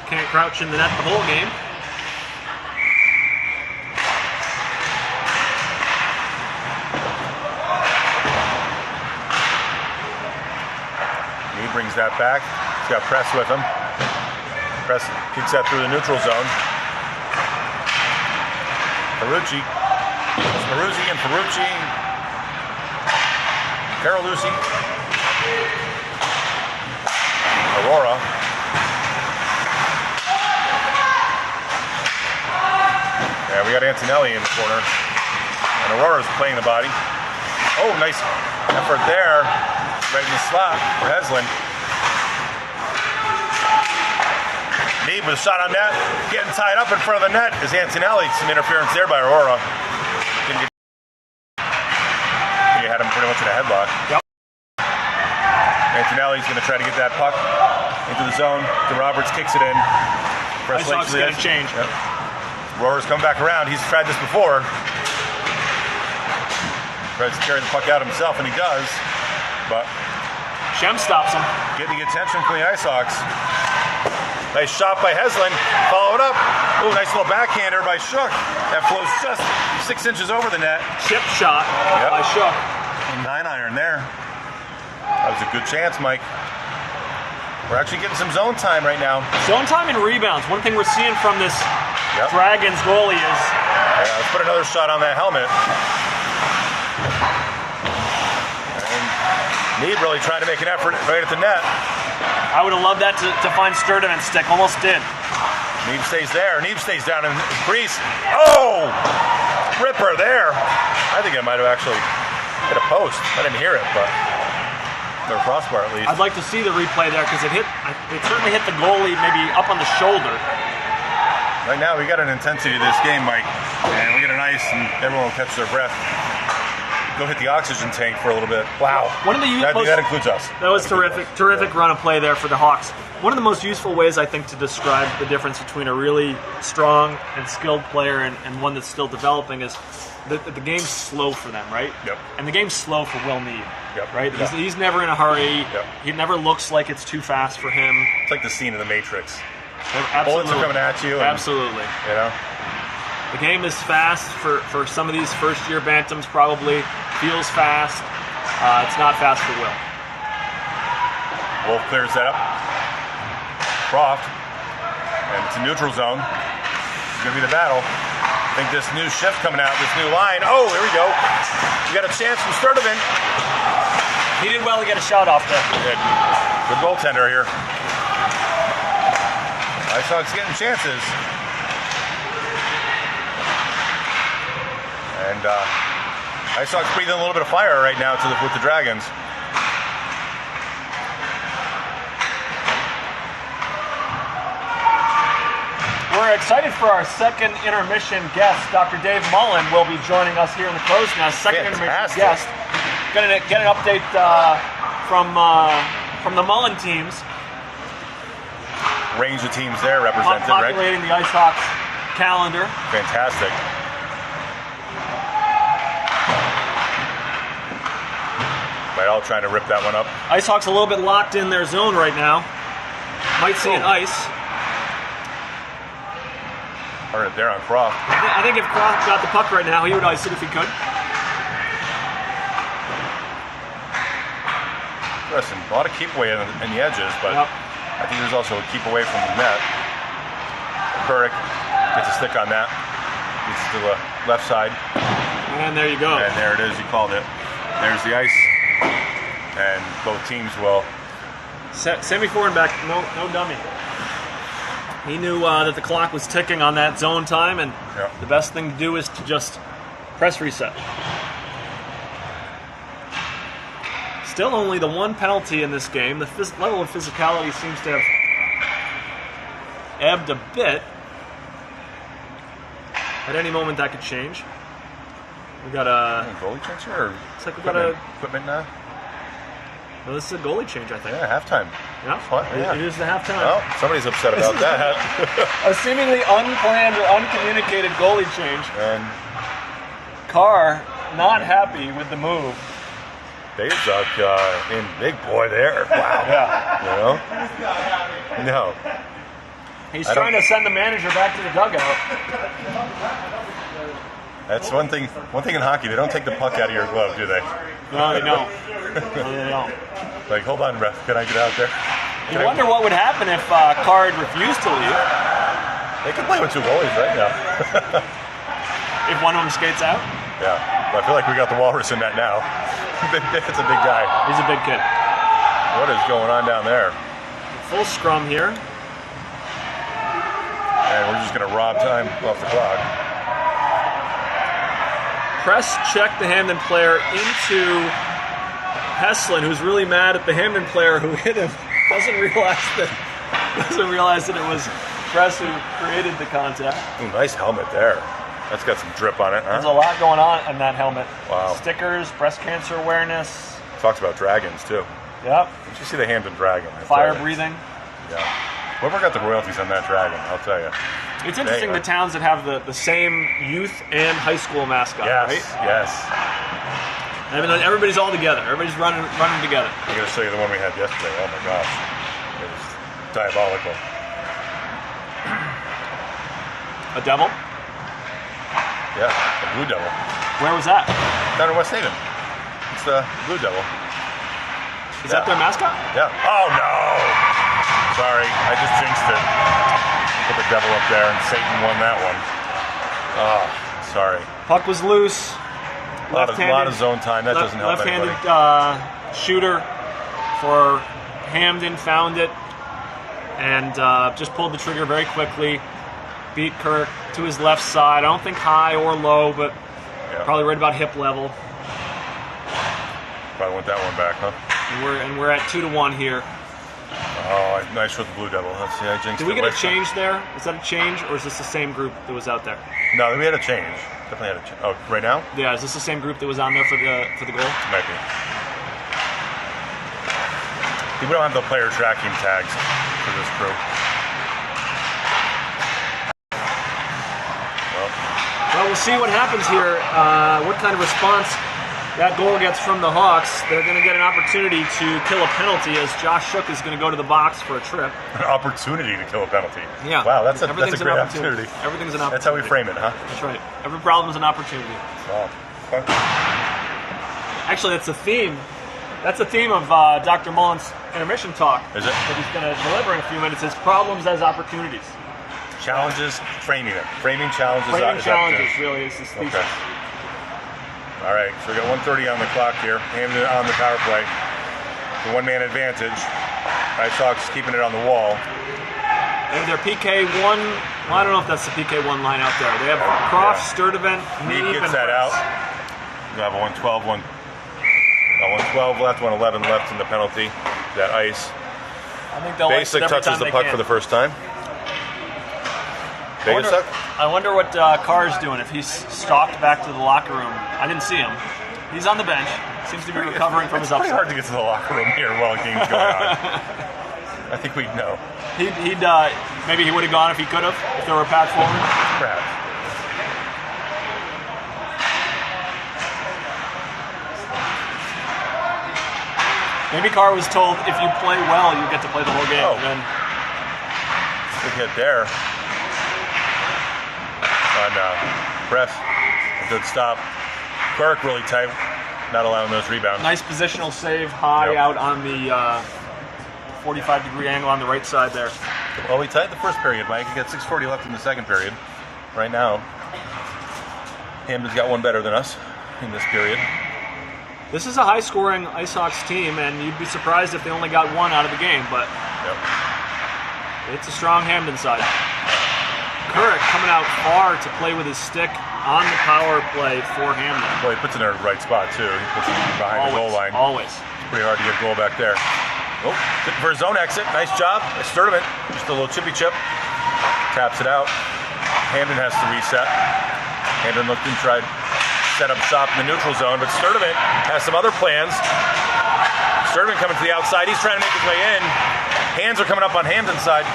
can't crouch in the net the whole game. brings that back. He's got Press with him. Press kicks that through the neutral zone. Ferrucci. Peruzzi and Ferrucci. Caroluzzi. Aurora. Yeah, we got Antonelli in the corner. And Aurora's playing the body. Oh, nice effort there. Right in the slot for Heslin. Neeb with a shot on net. Getting tied up in front of the net is Antonelli. Some interference there by Aurora. He had him pretty much in a headlock. Yep. Antonelli's going to try to get that puck into the zone. Roberts kicks it in. Icehawks going to change. Yep. Aurora's come back around. He's tried this before. Tries to carry the puck out himself, and he does. But Shem stops him. getting the attention from the Icehawks. Nice shot by Heslin. Followed up. Oh, nice little backhander by Shook. That flows just 6 inches over the net. Chip shot by Shook. 9-iron there. That was a good chance, Mike. We're actually getting some zone time right now. Zone time and rebounds. One thing we're seeing from this Dragons goalie is... Yeah, let's put another shot on that helmet. And Neeb really trying to make an effort right at the net. I would have loved that to find Sturdivant's stick. Almost did. Neeb stays there. Neeb stays down in the crease. Oh! Ripper there. I think it might have actually hit a post. I didn't hear it, but or a crossbar at least. I'd like to see the replay there because it certainly hit the goalie maybe up on the shoulder. Right now we got an intensity to this game, Mike, and we get an ice and everyone will catch their breath. Go hit the oxygen tank for a little bit. Wow. One of the that includes us. That was terrific. Terrific run of play there for the Hawks. One of the most useful ways, I think, to describe the difference between a really strong and skilled player and one that's still developing is the game's slow for them, right? Yep. And the game's slow for Will Neeb, Yep. right? Yep. He's never in a hurry. Yep. He never looks like it's too fast for him. It's like the scene in The Matrix. Absolutely. Bullets are coming at you. And, Absolutely. You know? The game is fast for some of these first-year bantams, probably. Feels fast. It's not fast for Will. Wolf clears that up. Croft. And it's a neutral zone. It's going to be the battle. I think this new shift coming out, this new line. Oh, here we go. We got a chance from Sturdivant. He did well to get a shot off there. Good. Good goaltender here. Icehawks getting chances. And Icehawks breathing a little bit of fire right now with the Dragons. We're excited for our second intermission guest. Dr. Dave Mullen will be joining us here in the Crow's Nest. Second intermission guest. Going to get an update from the Mullen teams. Range of teams there represented, right? Populating the Icehawks calendar. Fantastic. Right, all trying to rip that one up. Icehawks a little bit locked in their zone right now. Might see an ice. Or there on Croft. I think if Croft got the puck right now, he would ice it if he could. Listen, a lot of keep away in the edges, but I think there's also a keep away from the net. Burrick gets a stick on that. Gets to the left side. And there you go. And there it is, you called it. There's the ice. And both teams will. Semi-forward back, no dummy. He knew that the clock was ticking on that zone time, and the best thing to do is to just press reset. Still only the one penalty in this game. The level of physicality seems to have ebbed a bit. At any moment that could change. We got a goalie change here? Or looks like we got a equipment now. No, this is a goalie change, I think. Yeah, halftime. Yeah, what? Yeah. It is the halftime. Well, somebody's upset about that. A seemingly unplanned or uncommunicated goalie change. And Carr not happy with the move. Bezuk in big boy there. Wow. Yeah. You know? No. He's trying to send the manager back to the dugout. That's one thing. One thing in hockey, they don't take the puck out of your glove, do they? No, they don't. No, they don't. Like, hold on, ref. Can I get out there? You wonder what would happen if Card refused to leave. They could play with 2 goalies right now. If one of them skates out? Yeah. But I feel like we got the Walrus in that now. It's a big guy. He's a big kid. What is going on down there? Full scrum here. And we're just going to rob time off the clock. Press checked the Hamden player into Heslin, who's really mad at the Hamden player who hit him. Doesn't realize that it was Press who created the contact. Ooh, nice helmet there. That's got some drip on it, huh? There's a lot going on in that helmet. Wow. Stickers, breast cancer awareness. Talks about dragons, too. Yep. Did you see the Hamden dragon? Fire breathing. Yeah. Whoever got the royalties on that dragon, I'll tell you. It's interesting the towns that have the same youth and high school mascot, Yes, right? yes. I mean, everybody's all together. Everybody's running together. I'm going to show you the one we had yesterday. Oh, my gosh. It was diabolical. A devil? Yeah, a blue devil. Where was that? Down in West Haven. It's the blue devil. Is that their mascot? Yeah. Oh, no! Sorry, I just jinxed it. Put the devil up there, and Satan won that one. Oh, sorry. Puck was loose. A lot of zone time. That doesn't help anybody. Left-handed shooter for Hamden found it and just pulled the trigger very quickly. Beat Kirk to his left side. I don't think high or low, but probably right about hip level. Probably want that one back, huh? And we're at 2-1 here. Oh, nice for the Blue Devil. Let's see, I jinxed it. Did we get a change there? Is that a change, or is this the same group that was out there? No, we had a change. Definitely had a change. Oh, right now? Yeah, is this the same group that was on there for the goal? Might be. We don't have the player tracking tags for this crew. Well, we'll see what happens here. What kind of response that goal gets from the Hawks. They're going to get an opportunity to kill a penalty as Josh Shook is going to go to the box for a trip. An opportunity to kill a penalty. Yeah. Wow, that's a great opportunity. Everything's an opportunity. That's how we frame it, huh? That's right. Every problem is an opportunity. Wow. Actually, that's the theme. That's the theme of Dr. Mullen's intermission talk. Is it? That he's going to deliver in a few minutes. Is problems as opportunities. Challenges, framing it. Framing challenges. Framing challenges really is his thesis. Okay. All right, so we got 1:30 on the clock here. Hamden on the power play. The one-man advantage. Icehawks keeping it on the wall. They have their PK1. Well, I don't know if that's the PK1 line out there. They have Croft, Sturdivant, Mead Neeb, gets and that Press. out. We have a 112, 112 left, 111 left in the penalty. That ice. I think they'll Basic touches the puck for the first time. I wonder what Carr's doing, if he's stalked back to the locker room. I didn't see him. He's on the bench. Seems to be recovering from his upset. It's pretty hard to get to the locker room here while the game's going on. I think we'd know. Maybe he would have gone if he could have, if there were a path forward. Perhaps. Maybe Carr was told, if you play well, you get to play the whole game. Oh. And then Big hit there. On Press. A good stop. Kirk really tight, not allowing those rebounds. nice positional save, high out on the 45-degree angle on the right side there. Well, we tied the first period, Mike. You got 6:40 left in the second period. Right now, Hamden's got one better than us in this period. This is a high-scoring Icehawks team, and you'd be surprised if they only got one out of the game, but it's a strong Hamden side. Kurek coming out far to play with his stick on the power play for Hamden. Well, he puts it in the right spot, too. He puts it behind the goal line. Always. It's pretty hard to get a goal back there. Oh, for his own exit. Nice job. Nice Sturdivant. Just a little chippy chip. Taps it out. Hamden has to reset. Hamden looked and tried to set up shop in the neutral zone, but Sturdivant has some other plans. Sturdivant coming to the outside. He's trying to make his way in. Hands are coming up on Hamden's side.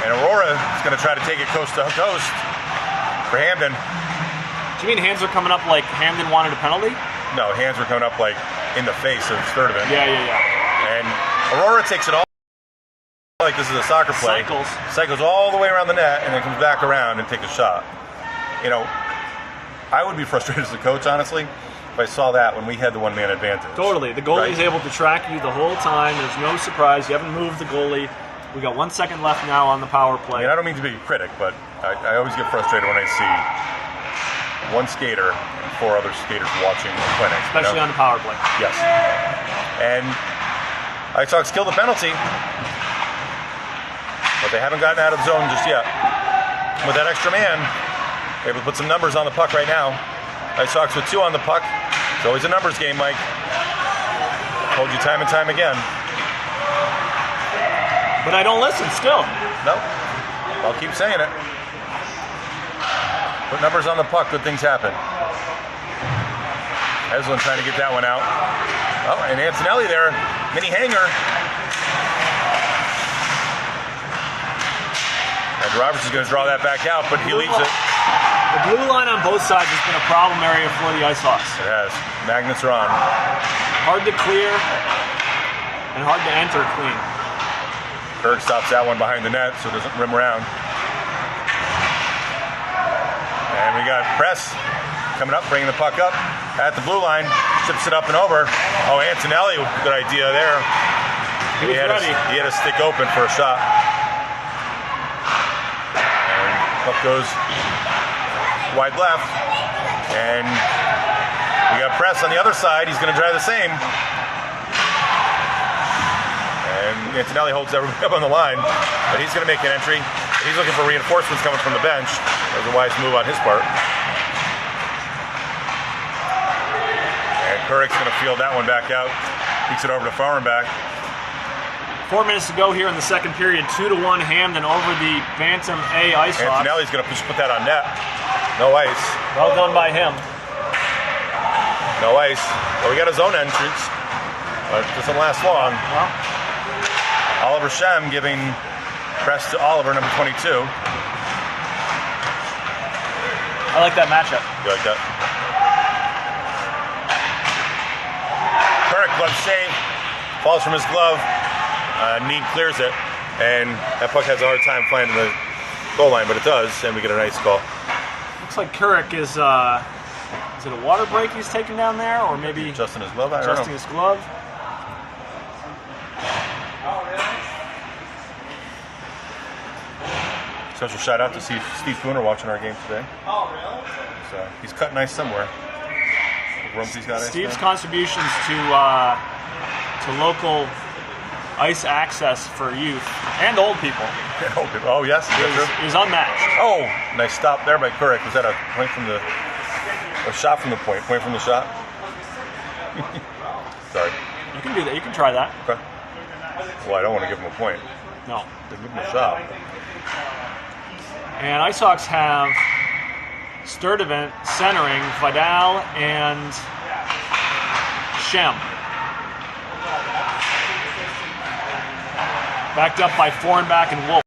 And Aurora is going to try to take it coast to coast for Hamden. Do you mean hands are coming up like Hamden wanted a penalty? No, hands were coming up like in the face of Sturdivant. Yeah. And Aurora takes it all like this is a soccer play. Cycles all the way around the net and then comes back around and takes a shot. you know, I would be frustrated as a coach, honestly, if I saw that when we had the one-man advantage. Totally. The goalie's Right? able to track you the whole time. There's no surprise. You haven't moved the goalie. We got 1 second left now on the power I play. mean, I don't mean to be a critic, but I always get frustrated when I see one skater and 4 other skaters watching the clinic. Especially on the power play. Yes. And Icehawks killed the penalty, but they haven't gotten out of zone just yet. With that extra man, they're able to put some numbers on the puck right now. Icehawks with 2 on the puck. It's always a numbers game, Mike. Told you time and time again. But I don't listen still. No. I'll keep saying it. Put numbers on the puck, good things happen. Heslin trying to get that one out. Oh, and Antonelli there, mini hanger. And Roberts is going to draw that back out, but he leaves it. The blue line on both sides has been a problem area for the Icehawks. It has. Magnets are on. Hard to clear and hard to enter clean. Kirk stops that one behind the net so it doesn't rim around. And we got Press coming up, bringing the puck up at the blue line, chips it up and over. Oh, Antonelli, good idea there. He was ready. He had a stick open for a shot. And puck goes wide left. And we got Press on the other side. He's going to try the same. And Antonelli holds everybody up on the line, but he's going to make an entry. He's looking for reinforcements coming from the bench. That was a wise move on his part. And Kurik's going to field that one back out. Kicks it over to Farmenbach. 4 minutes to go here in the second period. 2-1 Hamden over the Bantam A Icehawks. Antonelli's going to put that on net. No ice. Well done by him. No ice. Well, we got his own entrance, but it doesn't last long. Well, Oliver Shem giving press to Oliver, number 22. I like that matchup. You like that? Kirk, glove save. Falls from his glove. Need clears it. And that puck has a hard time flying to the goal line, but it does, and we get a nice call. Looks like Kurik is it a water break he's taking down there, or maybe Adjusting his glove? I don't adjusting know. his glove? Special shout out to Steve Spooner watching our game today. Oh, really? So he's cut nice somewhere. Rumsey's got ice Steve's there. contributions to local ice access for youth and old people Oh, yes. Is that true? is unmatched. Oh, nice stop there by Kurik. Was that a point from the... A shot from the point? Point from the shot? Sorry. You can do that. You can try that. Okay. Well, I don't want to give him a point. No. Give him a shot. And Icehawks have Sturdivant centering Vidal and Shem. Backed up by Farmenbach and Wolf.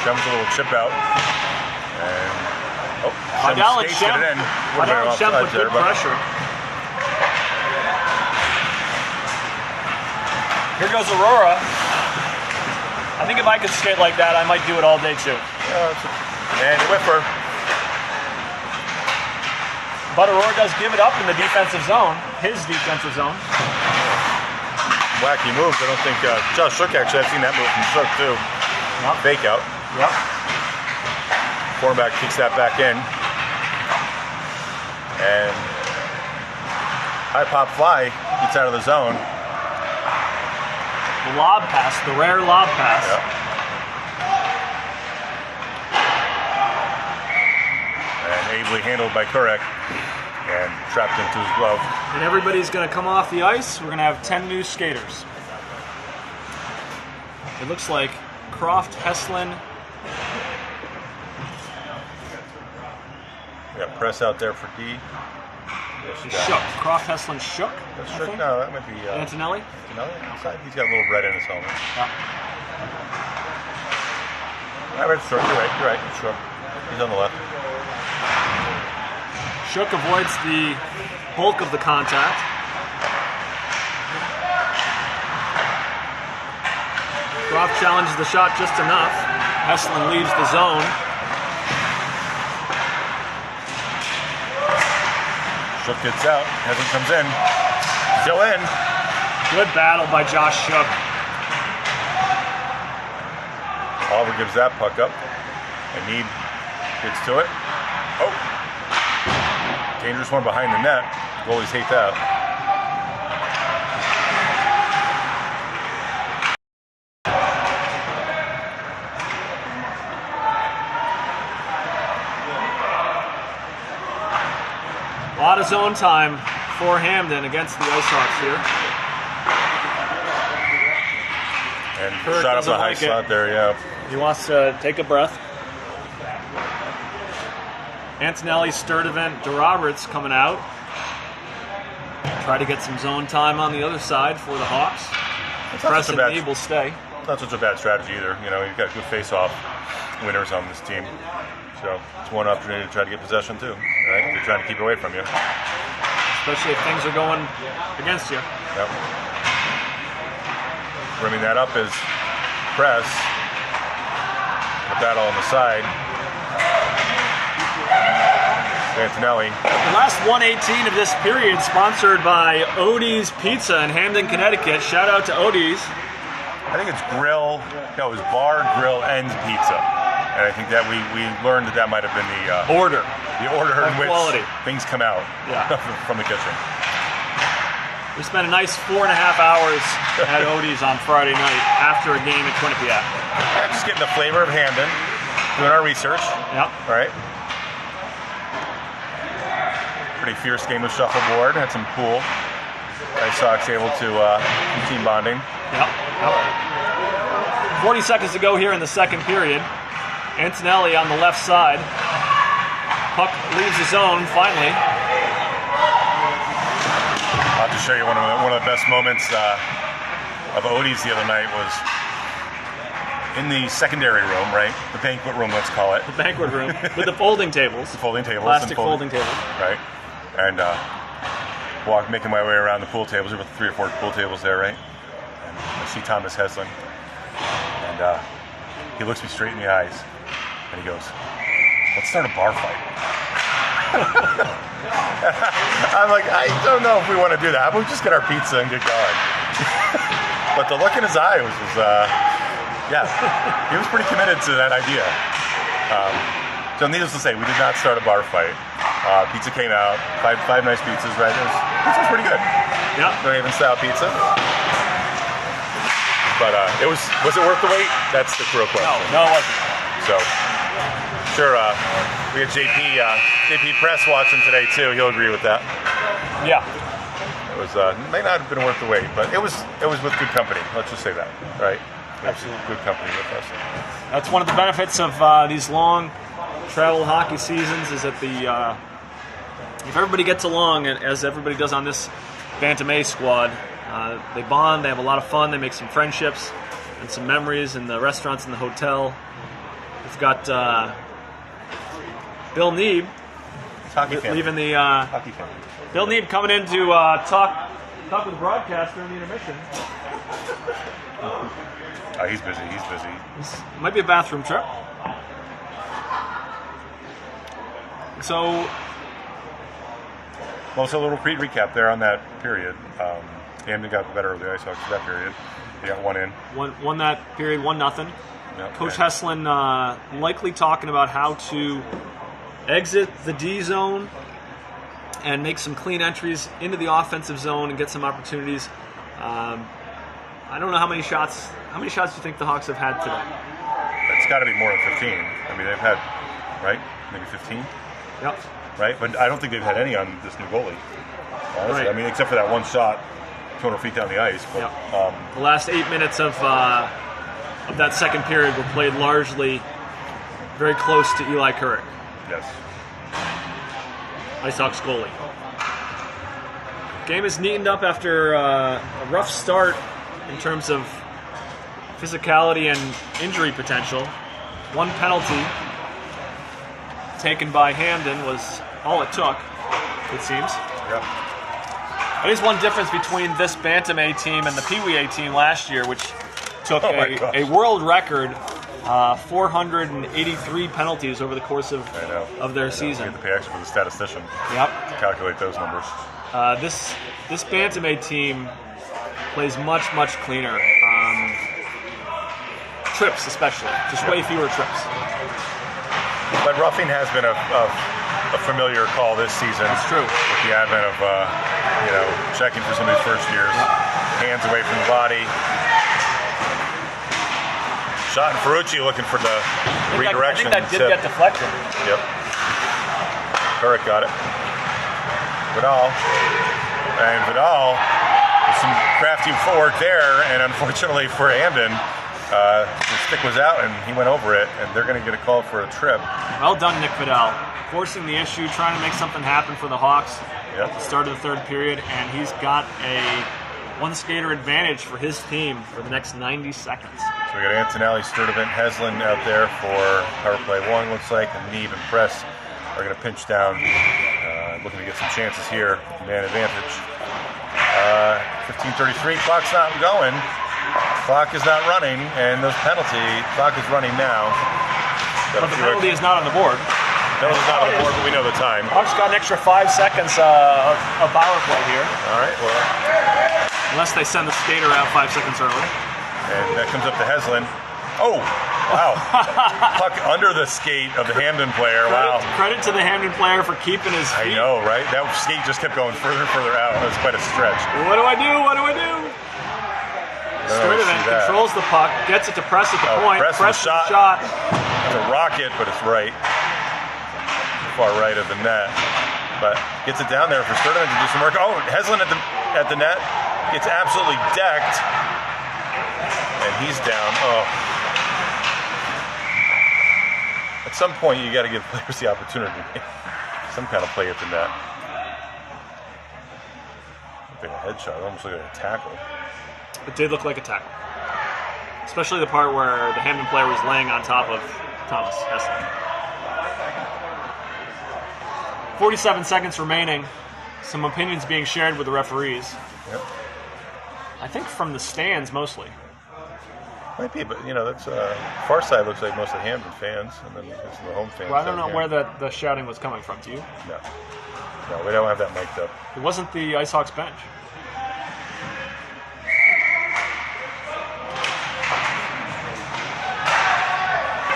Shem's a little chip out. And... Oh, Vidal and skates Shem. it in. Vidal and Shem put good pressure. Here goes Aurora. I think if I could skate like that, I might do it all day too. And Whipper. But Aurora does give it up in the defensive zone, his defensive zone. Wacky moves. I don't think Josh Shook actually. I've seen that move from Shook too. Yep. Fake out. Yep. Cornerback kicks that back in. And high pop fly gets out of the zone. The lob pass, the rare lob pass. Yep. And ably handled by Kurek and trapped into his glove. And everybody's going to come off the ice. We're going to have 10 new skaters. It looks like Croft, Heslin. We got press out there for D. Shook. Croft, Heslin, Shook. That's I Shook? think. No, that might be Antonelli. Antonelli inside. He's got a little red in his helmet. Yeah. I read Shook. You're right. Shook. He's on the left. Shook avoids the bulk of the contact. Croft challenges the shot just enough. Heslin leaves the zone. Shook gets out. Hamden comes in. Still in. Good battle by Josh Shook. Oliver gives that puck up. And Need gets to it. Oh. Dangerous one behind the net. Goalies hate that. A lot of zone time for Hamden against the Icehawks here. And Kirk shot up doesn't the high like it. slot there, yeah. He wants to take a breath. Antonelli, Sturdivant, DeRoberts coming out. Try to get some zone time on the other side for the Hawks. It's not Press such and a bad, Need will stay. not such a bad strategy either. You know, you've got good face-off winners on this team. So it's one opportunity to try to get possession too. Right? They're trying to keep it away from you. Especially if things are going against you. Yep. Rimming that up is Press. The battle on the side. Antonelli. The last 118 of this period sponsored by Odie's Pizza in Hamden, Connecticut. Shout out to Odie's. I think it's grill. No, it was bar, grill, and pizza. And I think that we learned that might have been the Order. order in Of which quality. things come out Yeah. from the kitchen. We spent a nice 4.5 hours at Odie's on Friday night after a game at Quinnipiac. Just getting the flavor of Hamden, doing our research. Yep. All right. Pretty fierce game of shuffleboard. Had some pool. Icehawks able to team bonding. Yep. 40 seconds to go here in the second period. Antonelli on the left side. Puck leaves the zone finally. I'll have to show you one of the best moments of Odie's the other night was in the secondary room, right? The banquet room, let's call it. The banquet room with the folding tables. The folding tables. Plastic and folding tables. Right. And making my way around the pool tables. There were 3 or 4 pool tables there, right? And I see Thomas Heslin. And he looks me straight in the eyes. And he goes, "Let's start a bar fight." I'm like, I don't know if we want to do that. How about we just get our pizza and get going? But the look in his eye was yeah, he was pretty committed to that idea. So needless to say, we did not start a bar fight. Pizza came out, five nice pizzas, right? Pizza was pretty good. Yep. New Haven style pizza. But was it worth the wait? That's the real question. No, it wasn't. So, sure, we had JP Press watching today too. He'll agree with that. Yeah. It was may not have been worth the wait, but it was with good company. Let's just say that, right? Absolutely. Good company with us. That's one of the benefits of these long travel hockey seasons is that if everybody gets along, as everybody does on this Bantam A squad, they bond, they have a lot of fun, they make some friendships and some memories in the restaurants and the hotel. We've got Bill Neeb Hockey fan. leaving the Hockey fan. Bill Neeb coming in to talk with the broadcaster in the intermission. Oh, he's busy. He's busy. This might be a bathroom trip. So, Well, so a little recap there on that period. Hamden got the better of the Icehawks for that period. They got one in. won that period 1-0. Yep, Coach and Heslin likely talking about how to exit the D zone and make some clean entries into the offensive zone and get some opportunities. I don't know how many shots. How many shots do you think the Hawks have had today? It's got to be more than 15. I mean, they've had, right? Maybe 15, Yep. right? But I don't think they've had any on this new goalie. Honestly, Right. I mean, except for that one shot, 200 feet down the ice. But Yep. The last 8 minutes of that second period were played largely very close to Eli Couric, yes, Icehawks goalie. Game is neatened up after a rough start in terms of physicality and injury potential. One penalty taken by Hamden was all it took, it seems. yeah. There is one difference between this Bantam A team and the Pee Wee A team last year, which took Oh my gosh. a world record 483 penalties over the course of their season. You have to pay extra for the statistician Yep. to calculate those numbers. This bantamweight team plays much cleaner. Trips especially, just way fewer trips. But roughing has been a familiar call this season. That's true. With the advent of checking for somebody's first years, hands away from the body. Shot and Ferrucci looking for the redirection. I think that did get deflected. Yep. Turek got it. Vidal. And Vidal with some crafty footwork there, and unfortunately for Hamden, the stick was out and he went over it, and they're going to get a call for a trip. Well done, Nick Vidal. Forcing the issue, trying to make something happen for the Hawks Yep. at the start of the third period, and he's got a one-skater advantage for his team for the next 90 seconds. So we got Antonelli, Sturdivant, Heslin out there for power play 1, looks like, and Neve and Press are going to pinch down, looking to get some chances here, man advantage. 15:33, clock's not going. Clock is not running, and the clock is running now. But the penalty is not on the board. Penalty's not on the board, but we know the time. Hawks got an extra 5 seconds of power play here. All right, well. Unless they send the skater out 5 seconds early. And that comes up to Heslin. Oh, wow. Puck under the skate of the Hamden player. Wow. Credit to the Hamden player for keeping his feet. I know, right? That skate just kept going further and further out. It was quite a stretch. What do I do? Sturdivant controls the puck, gets it to Press at the point. Press the shot. It's a rocket, but it's right. Far right of the net. But gets it down there for Sturdivant to do some work. Oh, Heslin at the net. Gets absolutely decked. And he's down. Oh. At some point, you got to give players the opportunity to make some kind of play at the net. Looked like a headshot. It almost looked like a tackle. It did look like a tackle. Especially the part where the Hamden player was laying on top of Thomas Heslin. 47 seconds remaining. Some opinions being shared with the referees. Yep. I think from the stands mostly. Might be, but that's far side looks like mostly Hamden fans, and then it's the home fans. Well, I don't know where the shouting was coming from. Do you? No, we don't have that mic'd up. It wasn't the Icehawks bench.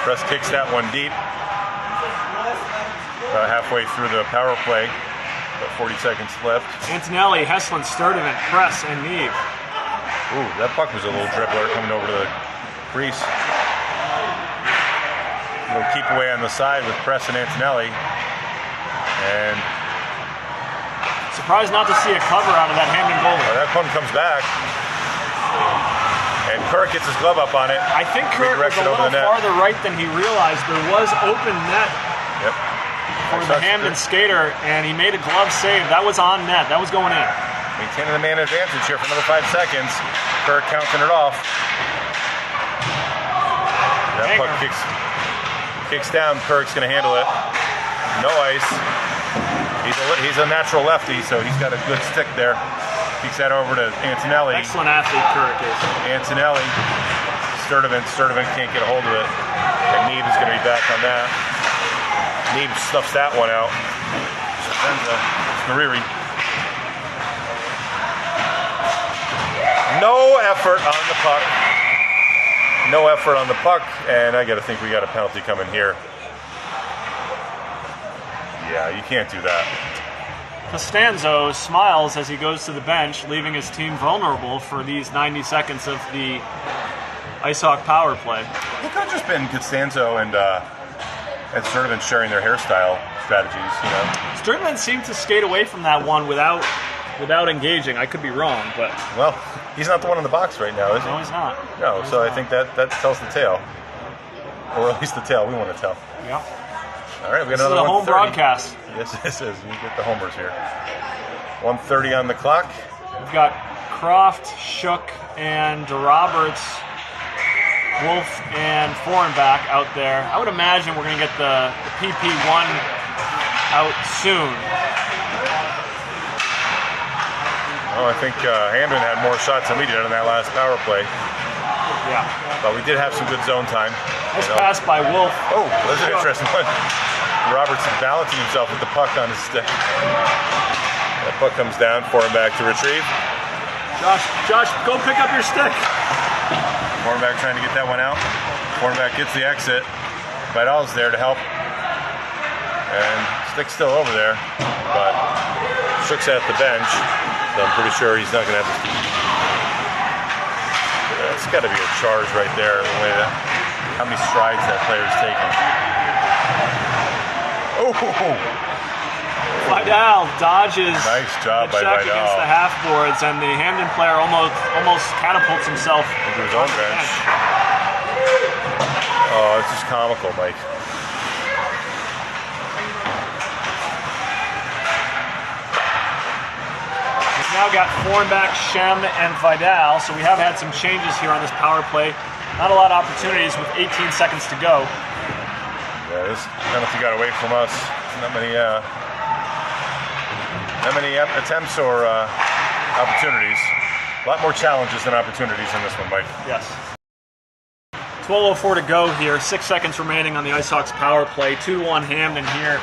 Press kicks that one deep. About halfway through the power play. About 40 seconds left. Antonelli, Heslin, Sturdivant, Press, and Neve. Ooh, that puck was a little dribbler coming over to the crease. A little keep away on the side with Press and Antonelli. And surprised not to see a cover out of that Hamden goalie. That one comes back. And Kirk gets his glove up on it. I think Kirk was a little farther right than he realized. There was open net for the Hamden skater, and he made a glove save. That was on net. That was going in. Maintaining the man advantage here for another 5 seconds. Kirk counting it off. That puck kicks down. Kirk's going to handle it. No ice. He's a natural lefty, so he's got a good stick there. Kicks that over to Antonelli. Excellent athlete, Kirk is. Antonelli. Sturdivant can't get a hold of it. And Neve is going to be back on that. Neve stuffs that one out. Smariri. No effort on the puck. No effort on the puck, and I got to think we got a penalty coming here. Yeah, you can't do that. Costanzo smiles as he goes to the bench, leaving his team vulnerable for these 90 seconds of the Icehawk power play. It could have just been Costanzo and Sturdivant sharing their hairstyle strategies, Sturdivant seemed to skate away from that one without engaging. I could be wrong, but... Well, he's not the one in the box right now, is he? No, he's not. No, so I think that tells the tale. Or at least the tale we want to tell. Yeah. All right, we got this another is a home broadcast. Yes, this is. You get the homers here. 1:30 on the clock. We've got Croft, Shook, and Roberts, Wolf, and Foreign-back out there. I would imagine we're going to get the PP1 out soon. Oh, I think Hamden had more shots than we did on that last power play. Yeah. But we did have some good zone time. Nice pass by Wolf. Oh, that's an interesting one. Robertson balancing himself with the puck on his stick. That puck comes down for him back to retrieve. Josh, go pick up your stick. Formaback trying to get that one out. Formaback gets the exit. Vidal's there to help. And stick's still over there, but Shook's at the bench, so I'm pretty sure he's not going to have to. It's got to be a charge right there, the way that, how many strides that player's taking. Oh! Vidal dodges. Nice job the by check Vidal. against the half boards, and the Hamden player almost catapults himself into his own bench. Oh, it's just comical, Mike. We've now got Fornback, Shem, and Vidal, so we have had some changes here on this power play. Not a lot of opportunities with 18 seconds to go. Yeah, this penalty got away from us. Not many attempts or opportunities. A lot more challenges than opportunities in this one, Mike. Yes. 12:04 to go here. 6 seconds remaining on the Icehawks power play. 2-1 Hamden here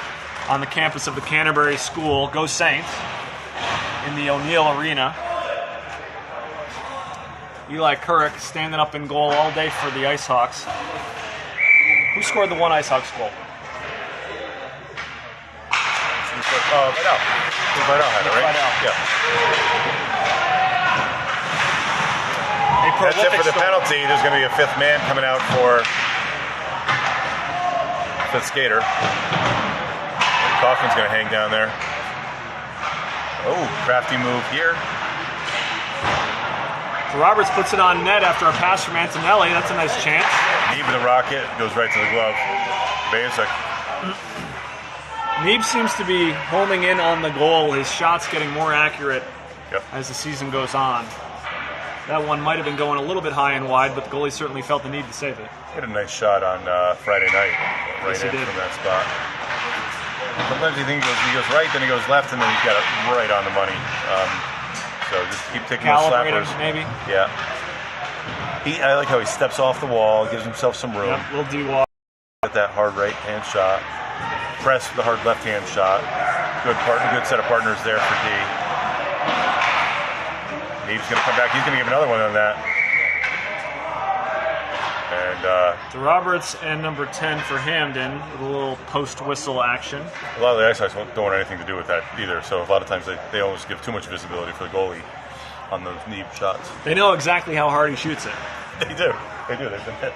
on the campus of the Canterbury School. Go Saints in the O'Neill Arena. Eli Kurrick standing up in goal all day for the Icehawks. Who scored the one Icehawks goal? Vidal. Vidal had it, right? Vidal. Yeah. A That's it for the scorer. penalty. There's going to be a fifth man coming out for fifth skater. Kaufman's going to hang down there. Oh, crafty move here. Roberts puts it on net after a pass from Antonelli. That's a nice chance. Neeb with the rocket goes right to the glove. Basic. Neeb seems to be homing in on the goal. His shot's getting more accurate Yep. as the season goes on. That one might have been going a little bit high and wide, but the goalie certainly felt the need to save it. He had a nice shot on Friday night, right Yes, he in did. from that spot. Sometimes you think he goes right, then he goes left, and then he's got it right on the money. So just keep taking those Calibrate him, slappers. maybe. Yeah. I like how he steps off the wall, gives himself some room. Yep, little D-walk. Get that hard right hand shot. Press with the hard left hand shot. Good set of partners there for D. Neeb's going to come back. He's going to give another one on that. And To Roberts and number 10 for Hamden with a little post-whistle action. a lot of the Icehawks don't want anything to do with that either. So a lot of times they almost give too much visibility for the goalie on those Neeb shots. They know exactly how hard he shoots it. They do. They've been hit.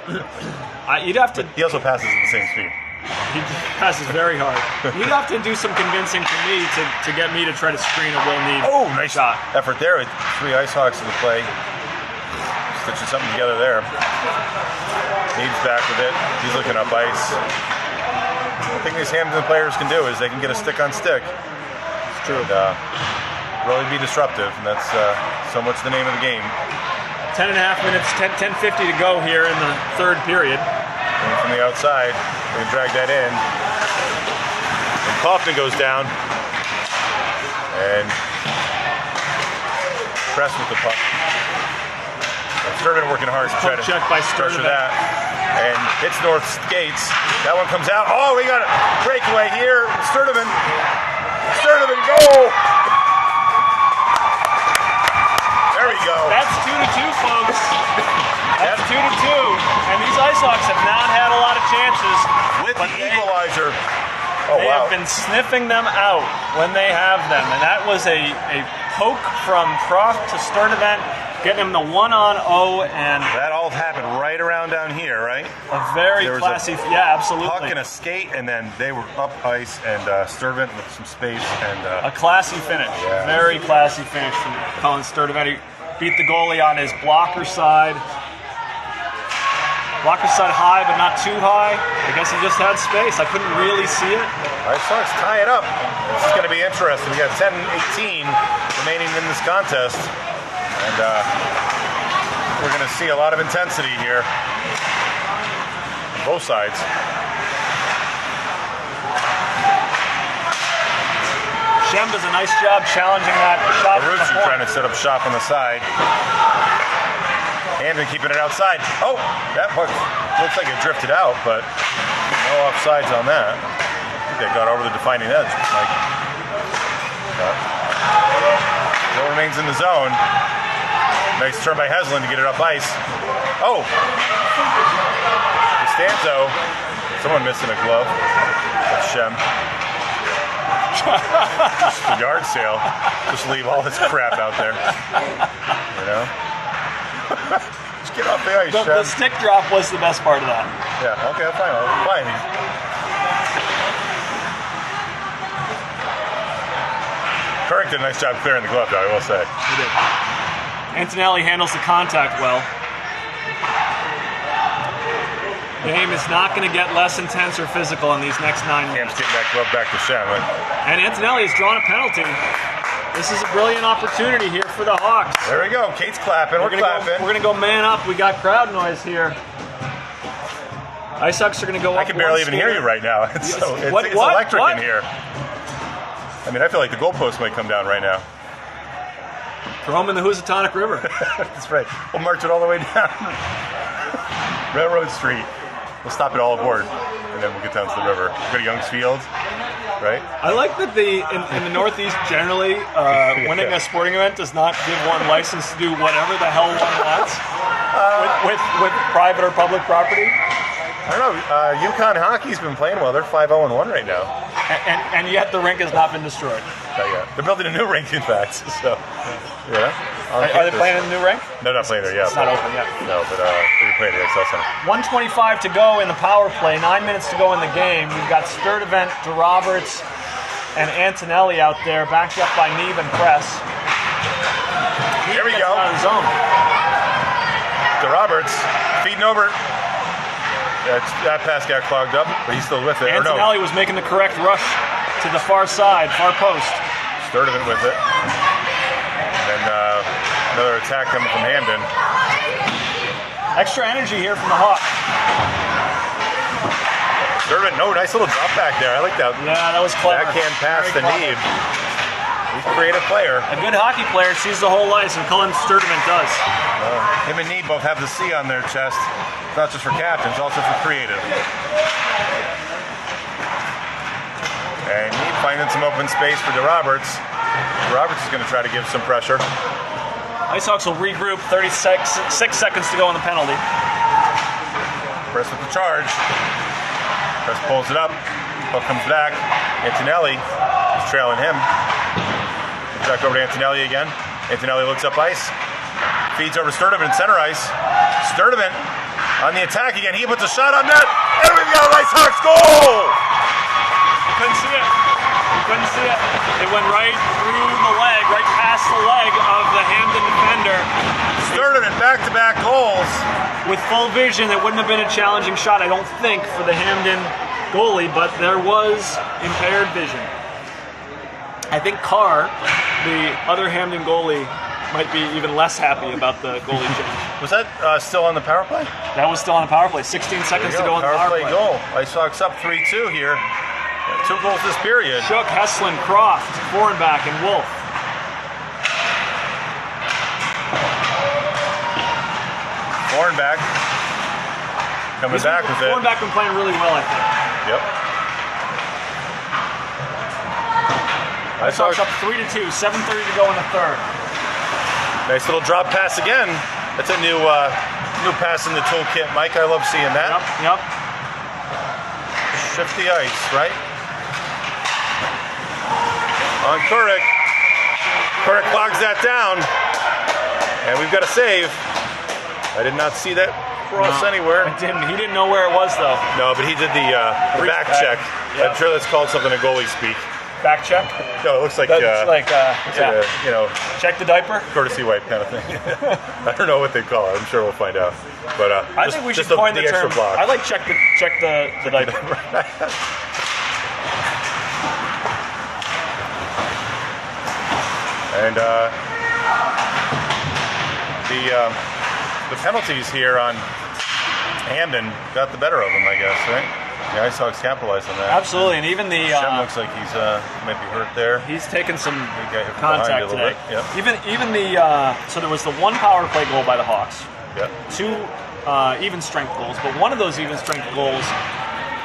You'd have to. He also passes at the same speed. He passes very hard. You'd have to do some convincing for me to get me to try to screen a Will Neeb. Oh, nice shot. effort there with 3 Icehawks in the play. Stitching something together there. Neeb's back with it. He's looking up ice. The thing these Hamden players can do is they can get a stick on stick. It's true. And really be disruptive, and that's so much the name of the game. 10.5 minutes, 10:50 to go here in the third period. And from the outside, we can drag that in. And Kaufman goes down. And press with the puck. And Sturman working hard to try to Check by pressure Sturman. that. And hits North Gates. That one comes out. Oh, we got a breakaway here. Sturman, goal! There we go. That's 2-2, folks. That's 2-2. And these Icehawks have not had a lot of chances. With but the equalizer. Oh, They wow. have been sniffing them out when they have them. And that was a poke from Croft to Sturdivant, getting him the 1-on-0 and That all happened right around down here, right? a very There was classy. a Yeah, absolutely. Puck and a skate, and then they were up ice, and Sturvant with some space, and A classy finish. Yeah. Very classy finish from Colin Sturdivant. He beat the goalie on his blocker side. Blocker side high, but not too high. I guess he just had space. I couldn't really see it. White Sox tie it up. This is going to be interesting. We got 10-18 remaining in this contest, and we're going to see a lot of intensity here on both sides. Shem does a nice job challenging that shot. from the Marucci point. trying to set up shop on the side. Hamden keeping it outside. Oh, that puck looks like it drifted out, but no offsides on that. I think they got over the defining edge. Like, still remains in the zone. Nice turn by Heslin to get it up ice. Oh! Costanzo. Someone missing a glove. That's Shem. Just the yard sale. Just leave all this crap out there. You know? Just get off the ice, Shem. The stick drop was the best part of that. Yeah, okay, fine. Kirk did a nice job clearing the glove, though, I will say. He did. Antonelli handles the contact well. The game is not going to get less intense or physical in these next 9 minutes. Cam's getting that glove back to Shem. And Antonelli has drawn a penalty. This is a brilliant opportunity here for the Hawks. There we go. Kate's clapping. We're clapping. We're going to go man up. We got crowd noise here. Icehawks are going to go up. I can barely even hear you right now. It's electric in here. I mean, I feel like the goalpost might come down right now. Throw them in the Housatonic River. That's right. We'll march it all the way down. Railroad Street. We'll stop it all aboard, and then we'll get down to the river. Go to Young's Field, right? I like that in the Northeast generally, winning a sporting event does not give one license to do whatever the hell one wants with private or public property. I don't know. UConn hockey's been playing well. They're 5-0-1 right now. And yet the rink has not been destroyed. Not yet. They're building a new rink, in fact. So, yeah. Are they playing in the new rink? No, not playing there yet. It's not open yet. No, but they're playing at Excel Center. 1:25 to go in the power play. 9 minutes to go in the game. We've got Sturdivant, DeRoberts, and Antonelli out there, backed up by Neve and Press. Here we go. Out of the zone. DeRoberts feeding over. That pass got clogged up, but he's still with it. Antonelli was making the correct rush to the far side, far post. Sturdivant with it. And then another attack coming from Hamden. Extra energy here from the Hawks. Sturdivant, nice little drop back there. I like that. Yeah, that was clever. Backhand pass to Neve. He's a creative player. A good hockey player sees the whole ice, and Cullen Sturdivant does. Him and Neve both have the C on their chest. It's not just for captains, also for creative. And Neve finding some open space for DeRoberts. DeRoberts is going to try to give some pressure. Icehawks will regroup. 6 seconds to go on the penalty. Press with the charge. Press pulls it up. Puck comes back. Antonelli is trailing him. Back over to Antonelli again. Antonelli looks up ice. Feeds over Sturdivant in center ice. Sturdivant on the attack again. He puts a shot on net. There we go. Icehawks goal! Couldn't see it. Couldn't see it. It went right through the leg, right past the leg of the Hamden defender. Sturdivant back-to-back goals. With full vision, it wouldn't have been a challenging shot, I don't think, for the Hamden goalie, but there was impaired vision. I think Carr, the other Hamden goalie, might be even less happy about the goalie change. Was that still on the power play? That was still on the power play. 16 seconds to go on the power play. Goal. Icehawks up 3-2 here. 2 goals this period. Shook, Heslin, Croft, Forenbach, and Wolf. Forenbach coming back with it. Forenbach been playing really well, I think. Yep. Icehawks up 3-2. 7:30 to go in the third. Nice little drop pass again. That's a new pass in the toolkit, Mike. I love seeing that. Yep. Shift the ice, right? On Kurik. Kurik clogs that down. And we've got a save. I did not see that cross anywhere. He didn't know where it was, though. No, but he did the back check. Yep. I'm sure that's called something in goalie speak. Back check? No, it looks like, check the diaper? Courtesy wipe kind of thing. I don't know what they call it. I'm sure we'll find out. But I think we should coin the term. I like check the diaper. And the penalties here on Hamden got the better of them, I guess, right? The Icehawks capitalized on that. Absolutely, and even the Shem looks like he's might be hurt there. He's taken some contact today. Yep. Even the so there was the 1 power play goal by the Hawks. Yep. 2 even strength goals, but one of those even strength goals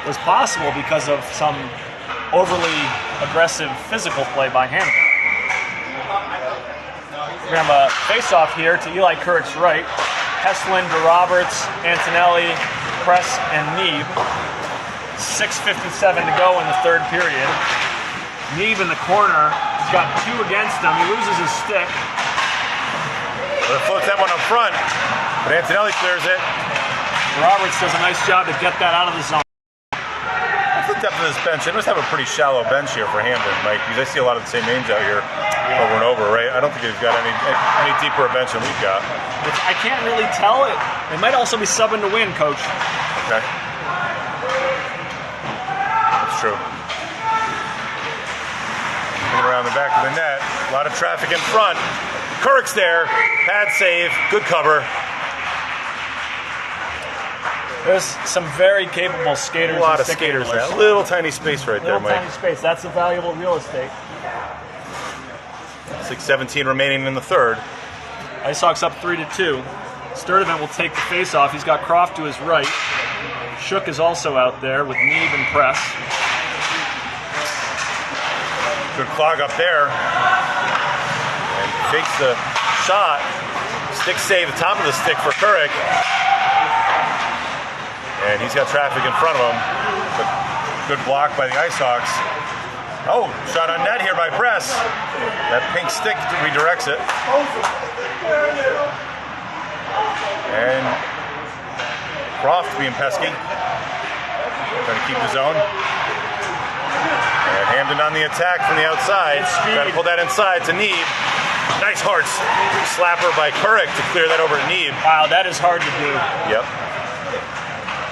was possible because of some overly aggressive physical play by Hamden. We have a face-off here to Eli Kurik's right. Heslin to Roberts, Antonelli, Press, and Neeb. 6:57 to go in the third period. Neeb in the corner. He's got 2 against him. He loses his stick. Well, it floats that one up front, but Antonelli clears it. Roberts does a nice job to get that out of the zone. What's the depth of this bench? They must have a pretty shallow bench here for Hamden, Mike, because I see a lot of the same names out here over and over, right? I don't think they've got any deeper a bench than we've got. I can't really tell it. They might also be subbing to win, Coach. Okay. That's true. Moving around the back of the net. A lot of traffic in front. Kurik's there. Pad save. Good cover. There's some very capable skaters. A lot of skaters there. Little tiny space right there, Mike. Little tiny space. That's a valuable real estate. 6:17 remaining in the third. Icehawks up 3-2. Sturdivant will take the face-off. He's got Croft to his right. Shook is also out there with Neeb and Press. Good clog up there. And fakes the shot. Stick save, the top of the stick for Kurik. And he's got traffic in front of him. But good block by the Icehawks. Oh, shot on net here by Press. That pink stick redirects it. And Croft being pesky. Trying to keep the zone. And Hamden on the attack from the outside. Trying to pull that inside to Neeb. Nice hard slapper by Kurik to clear that over to Neeb. Wow, that is hard to do. Yep.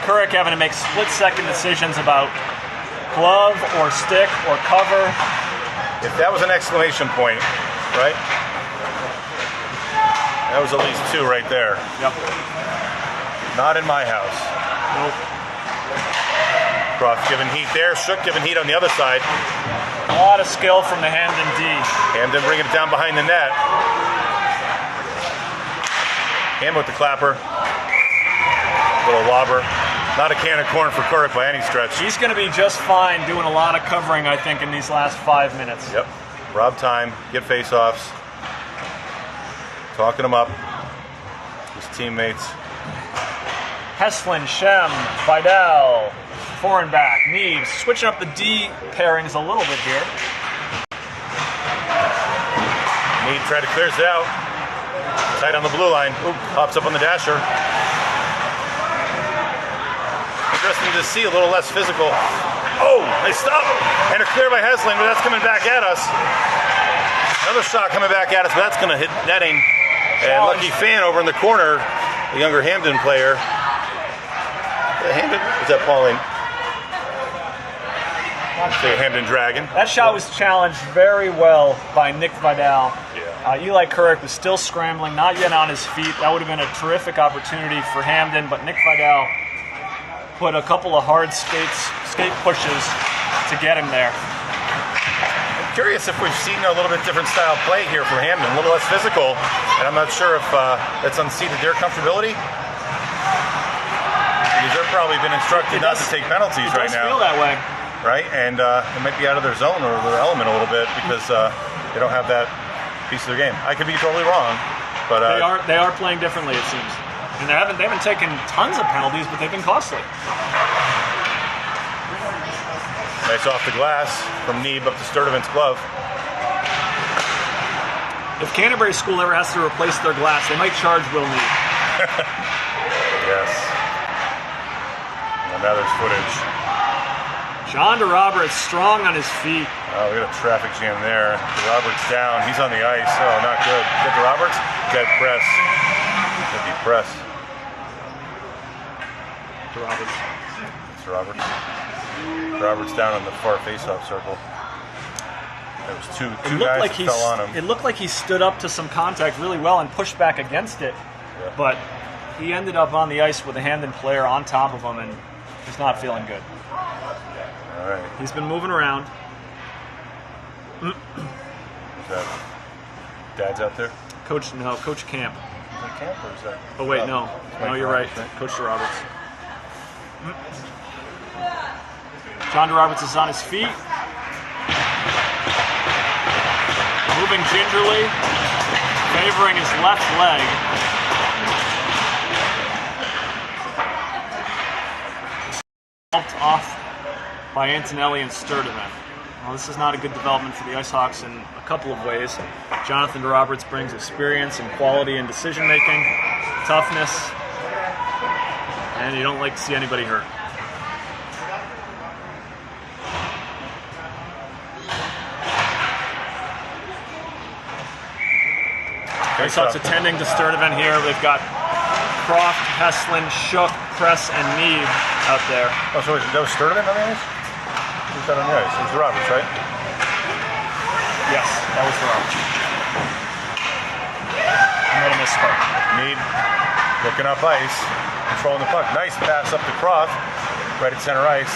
Kurik having to make split-second decisions about glove or stick or cover. If that was an exclamation point, right? That was at least 2 right there. Yep. Not in my house. Nope. Croft giving heat there. Shook giving heat on the other side. A lot of skill from the Hamden D. Hamden bringing it down behind the net. Ham with the clapper. Little lobber. Not a can of corn for Kurik by any stretch. He's going to be just fine doing a lot of covering, I think, in these last 5 minutes. Yep. Rob time. Get face-offs. Talking him up. His teammates. Heslin, Shem, Vidal, foreign back, Neebs, switching up the D pairings a little bit here. Neeb tried to clears it out. Tight on the blue line. Oop, pops up on the dasher. Interesting to see a little less physical. Oh, they stop. And a clear by Heslin, but that's coming back at us. Another shot coming back at us, but that's going to hit netting. And Lucky Fan over in the corner, the younger Hamden player. Hamden? Is that Pauline? The Hamden Dragon. That shot was challenged very well by Nick Vidal. Yeah. Eli Kurik was still scrambling, not yet on his feet. That would have been a terrific opportunity for Hamden, but Nick Vidal put a couple of hard skate pushes to get him there. I'm curious if we've seen a little bit different style play here from Hamden, a little less physical, and I'm not sure if that's unseated their comfortability. Because they've probably been instructed not to take penalties right now. It does feel that way. Right, and it might be out of their zone or their element a little bit because they don't have that piece of their game. I could be totally wrong, but they are playing differently, it seems, and they haven't taken tons of penalties, but they've been costly. Nice off the glass from Neeb up to Sturdivant's glove. If Canterbury School ever has to replace their glass, they might charge Will Neeb. Yes. And now there's footage. John to Roberts, strong on his feet. Oh, we got a traffic jam there. Roberts down. He's on the ice. Oh, not good. Is that to Roberts? Is that Press? That'd be Press. To Roberts. It's Roberts. Roberts down in the far face-off circle. There was two guys that fell on him. It looked like he stood up to some contact really well and pushed back against it, Yeah. but he ended up on the ice with a Hamden player on top of him, and he's not feeling good. All right. He's been moving around. Is that Dad's out there? Coach Camp. the camp, or is that? Oh wait, no, you're right. Coach DeRoberts. John DeRoberts is on his feet, moving gingerly, favoring his left leg. Helped off by Antonelli and Sturdivant. Well, this is not a good development for the Icehawks in a couple of ways. Jonathan DeRoberts brings experience and quality in decision-making, toughness, and you don't like to see anybody hurt. Icehawks attending to Sturdivant here. They've got Croft, Heslin, Shook, Press, and Neve out there. Oh, so that was Sturdivant on the ice? Who's that on the ice? It was DeRoberts, right? Yes, that was DeRoberts. I made a misspoke. Neve looking up ice, controlling the puck. Nice pass up to Croft, right at center ice.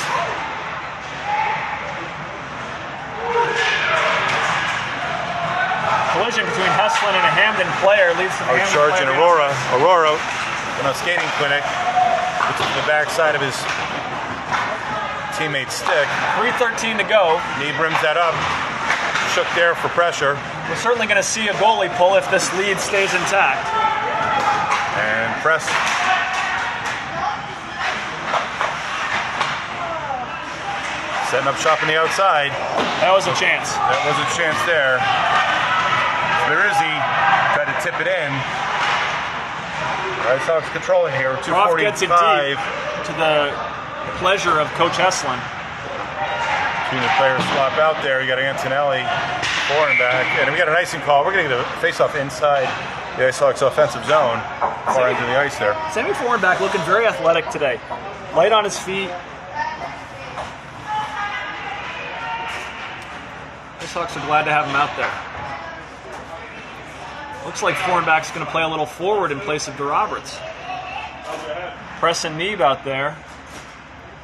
Collision between Heslin and a Hamden player leads to the Hamden Charge player and Aurora in a skating clinic. It's to the backside of his teammate's stick. 3:13 to go. Knee brims that up. Shook there for pressure. We're certainly going to see a goalie pull if this lead stays intact. And Press. Setting up shop on the outside. That was a chance. That was a chance there. Berizzi tried to tip it in. Icehawks controlling here. Croft gets it 2:45. deep to the pleasure of Coach Heslin. Between the players swap out there. You got Antonelli forehand back, and we got an icing call. We're going to get a face-off inside the Icehawks offensive zone, far into the ice there. Sammy Foreign-Back looking very athletic today. Light on his feet. Icehawks are glad to have him out there. Looks like Foreign-Back's going to play a little forward in place of DeRoberts. Press and Neve out there.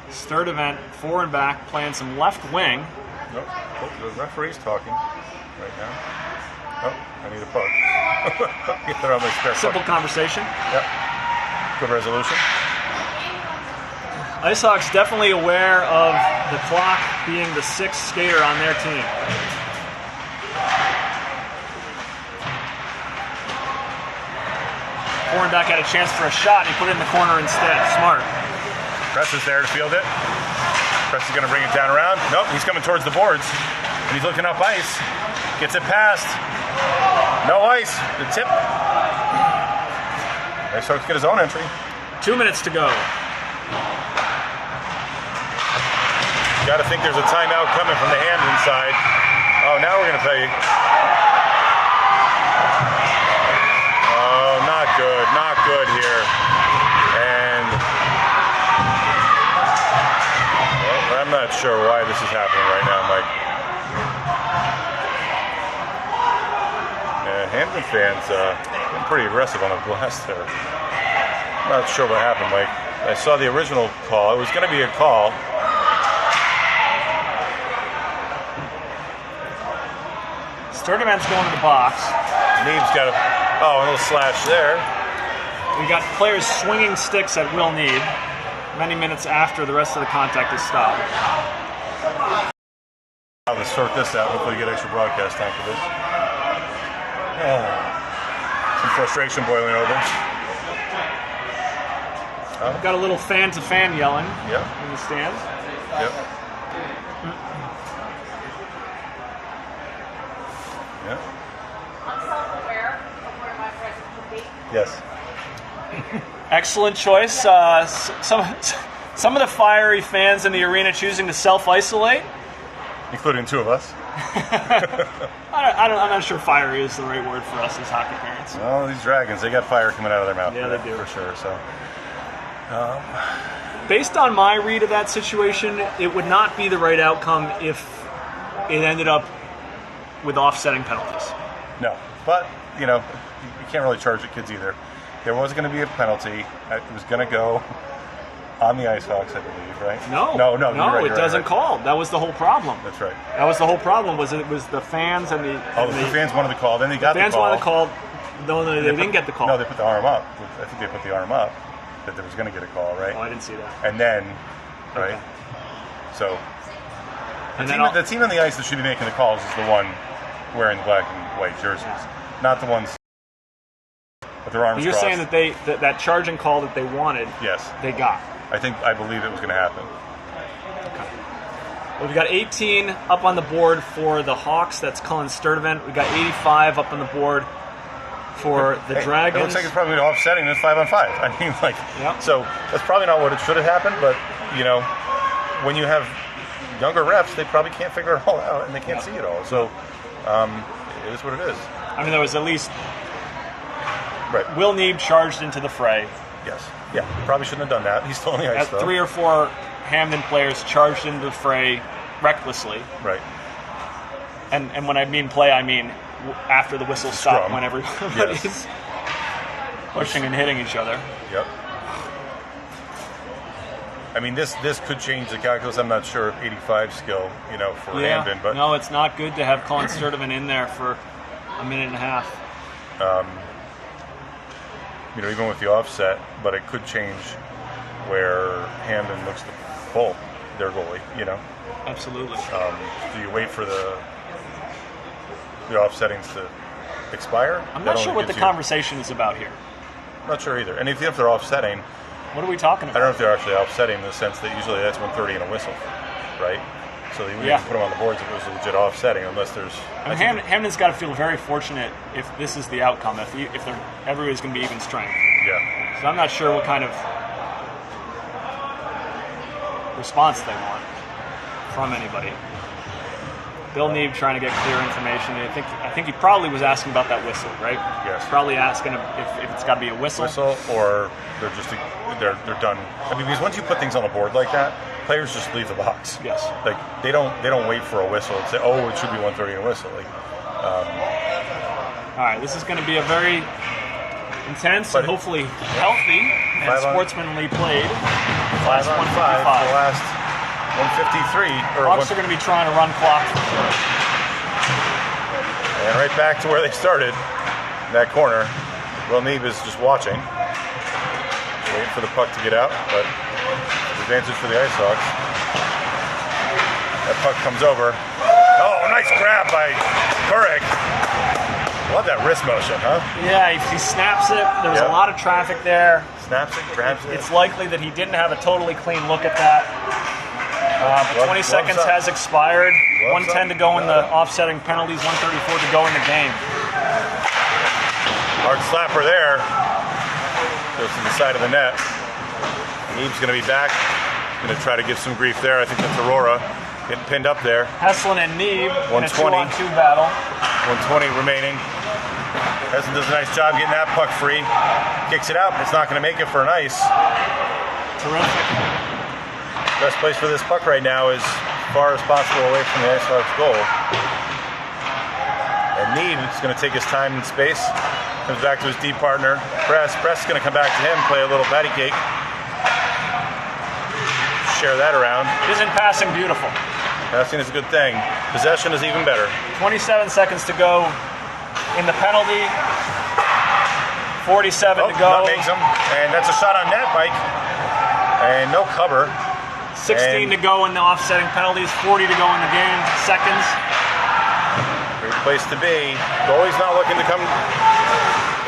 Sturdivant, Foreign-Back playing some left wing. Nope. Oh, the referee's talking right now. Oh, I need a puck. Get that on my spare Simple puck. conversation. Yep. Good resolution. Icehawks definitely aware of the clock being the sixth skater on their team. Foreign-Back had a chance for a shot, and he put it in the corner instead. Smart. Press is there to field it. Press is going to bring it down around. Nope, he's coming towards the boards. And he's looking up ice. Gets it past. No ice. The tip. Icehawks get his own entry. 2 minutes to go. Got to think there's a timeout coming from the Hamden side. Oh, now we're going to play. Oh, not good. Not good here. And well, I'm not sure why this is happening right now, Mike. Yeah, Hamden fans been pretty aggressive on the glass there. I'm not sure what happened, Mike. I saw the original call. It was going to be a call. Sturdivant's going to the box. Neve's got a little slash there. We got players swinging sticks at Will Neve many minutes after the rest of the contact is stopped. I'll just sort this out. Hopefully, get extra broadcast time for this. Some frustration boiling over. Got a little fan-to-fan yelling Yep. in the stands. Yep. Yep. I'm self-aware of where my presence would be. Yes. Excellent choice. Some of the fiery fans in the arena choosing to self-isolate. Including two of us. I'm not sure fiery is the right word for us as hockey parents. Well, these dragons, they got fire coming out of their mouth. Yeah, they do. For sure, so. Based on my read of that situation, it would not be the right outcome if it ended up with offsetting penalties. No. But, you can't really charge the kids either. There was going to be a penalty. It was going to go on the Icehawks, I believe, right? No, you're right, it doesn't call. That was the whole problem. That's right. That was the whole problem. Was it was the fans and the The fans wanted the call. Then they got the call. Fans wanted the call. No, they didn't get the call. No, they put the arm up. I think they put the arm up that they was going to get a call, right? Oh, I didn't see that. And then, right? Okay. So, And the team on the ice that should be making the calls is the one wearing the black and white jerseys, not the ones with their arms You're crossed. saying that that charging call that they wanted, Yes. they got. I believe it was going to happen. Well, we got 18 up on the board for the Hawks. That's Cullen Sturdivant. We got 85 up on the board for the Dragons. It looks like it's probably offsetting this 5-on-5. I mean, like, so that's probably not what it should have happened. But when you have younger refs, they probably can't figure it all out and they can't see it all. So it is what it is. I mean, there was at least right. Will Neeb charged into the fray. Yes. Yeah. Probably shouldn't have done that. He's still on the ice, though. 3 or 4 Hamden players charged into the fray recklessly. Right. And when I mean play, I mean after the whistle stopped, Scrum. when everybody's pushing and hitting each other. Yep. I mean, this could change the calculus. I'm not sure if 85 skill, for Hamden, but no, it's not good to have Cullen Sturdivant in there for a minute and a half. Even with the offset, but it could change where Hamden looks to pull their goalie. Absolutely. Do you wait for the offsettings to expire? I'm not sure what the conversation is about here. I'm not sure either. And if they're offsetting, what are we talking I about? don't know if they're actually offsetting in the sense that usually that's 130 and a whistle, right? So you wouldn't put them on the boards if it was legit offsetting, unless there's. Hamden's got to feel very fortunate if this is the outcome. If everybody's going to be even strength. Yeah. So I'm not sure what kind of response they want from anybody. Bill Neeb trying to get clear information. I think he probably was asking about that whistle, right? Yes. Probably asking if it's got to be a whistle. Or they're just they're done. I mean, because once you put things on a board like that, players just leave the box. Yes. Like they don't wait for a whistle and say, oh, it should be 130 and a whistle. Like, all right, this is going to be a very intense and hopefully healthy and sportsmanly played. 5-on-5 for the last 153. Hawks are going to be trying to run clock. And right back to where they started, that corner. Will Neeb is just watching, waiting for the puck to get out, but advantage for the Icehawks. That puck comes over. Oh, nice grab by Kurek. Love that wrist motion, huh? Yeah, he snaps it. There's a lot of traffic there. Snaps it, grabs it. It's likely that he didn't have a totally clean look at that. 20 seconds has expired. 110 to go in the offsetting penalties, 134 to go in the game. Hard slapper there. Goes to the side of the net. Neeb's going to be back. Going to try to give some grief there. I think that's Aurora getting pinned up there. Heslin and Neeb in a 120. 2-on-2 battle. 120 remaining. Heslin does a nice job getting that puck free. Kicks it out, but it's not going to make it for an ice. Terrific. Best place for this puck right now is as far as possible away from the Icehawks goal. And Neeb is going to take his time and space. Comes back to his deep partner, Press. Press is going to come back to him, play a little patty cake. Share that around. Isn't passing beautiful? Passing is a good thing. Possession is even better. 27 seconds to go in the penalty. 47 to go. That makes him. And that's a shot on net, Mike. And no cover. 16 to go in the offsetting penalties. 40 to go in the game. Seconds. Great place to be. Goalie's not looking to come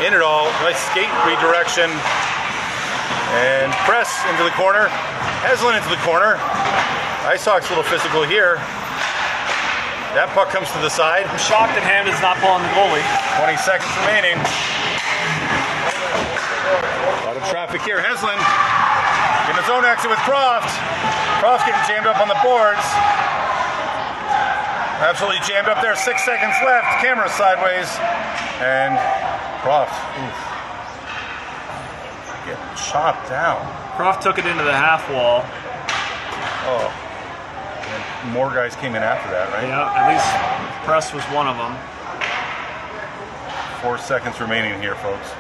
in at all. Nice skate redirection. And Press into the corner. Heslin into the corner. Icehawks a little physical here. That puck comes to the side. I'm shocked that Hamden's not pulling the goalie. 20 seconds remaining. A lot of traffic here. Heslin in his own exit with Croft. Croft's getting jammed up on the boards. Absolutely jammed up there. 6 seconds left. Camera sideways. And Croft. Oof. Getting chopped down. Croft took it into the half wall. Oh. And more guys came in after that, right? Yeah, at least Press was one of them. 4 seconds remaining here, folks.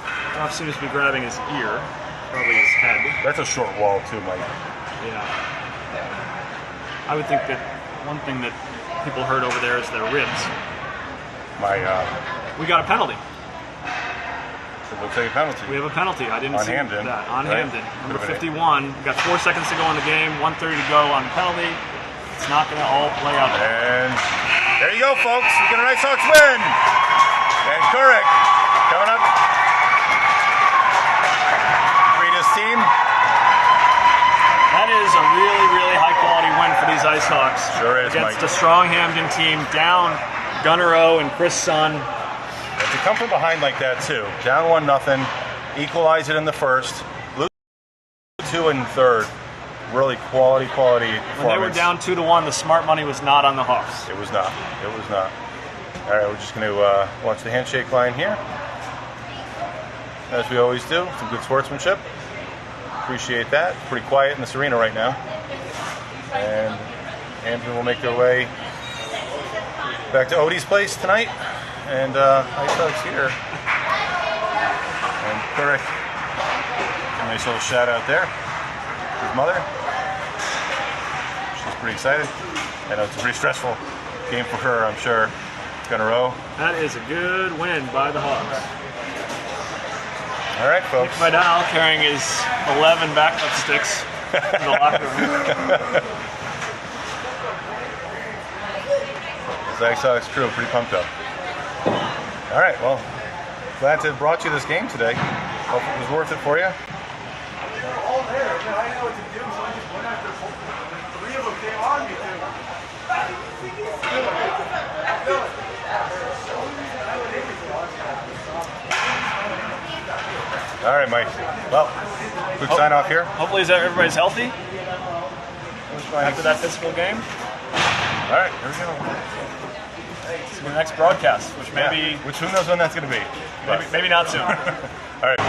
Croft seems to be grabbing his ear. Probably his head. That's a short wall too, Mike. Yeah. I would think that one thing that people hurt over there is their ribs. My We got a penalty. It looks like a penalty. We have a penalty. I didn't On see Hamden, that. On right? Hamden. Number Could've been 51. We got 4 seconds to go in the game. 1:30 to go on the penalty. It's not going to all play out. And there you go, folks. We get an Icehawks win. And Kurek coming up. Greatest team. That is a really, really high-quality win for these Icehawks. Sure is, against Mike. a strong Hamden team, down Gunnar O and Chris Sun. And to come from behind like that, too. Down 1-0. Equalize it in the first. Lose 2 in third. Really quality performance. When they were down 2-1, the smart money was not on the Hawks. It was not. It was not. All right, we're just going to watch the handshake line here. As we always do, some good sportsmanship. Appreciate that. Pretty quiet in this arena right now. And Hamden will make their way back to Odie's place tonight. And Icehawks here. And Kurek, a nice little shout out there. His mother. She's pretty excited. I know it's a pretty stressful game for her, I'm sure. Gonna row. That is a good win by the Hawks. All right, folks. Nick Vidal carrying his 11 backup sticks in the locker room. The Icehawks crew pretty pumped up. All right, well, glad to have brought you this game today. Hope it was worth it for you. They're all there. I know what to do, so I just went after both of them. And 3 of them came on me, too. All right, Mike. Well, quick sign off here. Hopefully everybody's healthy after that physical game. All right, here we go. To the next broadcast, which maybe Which who knows when that's going to be. maybe not soon. All right.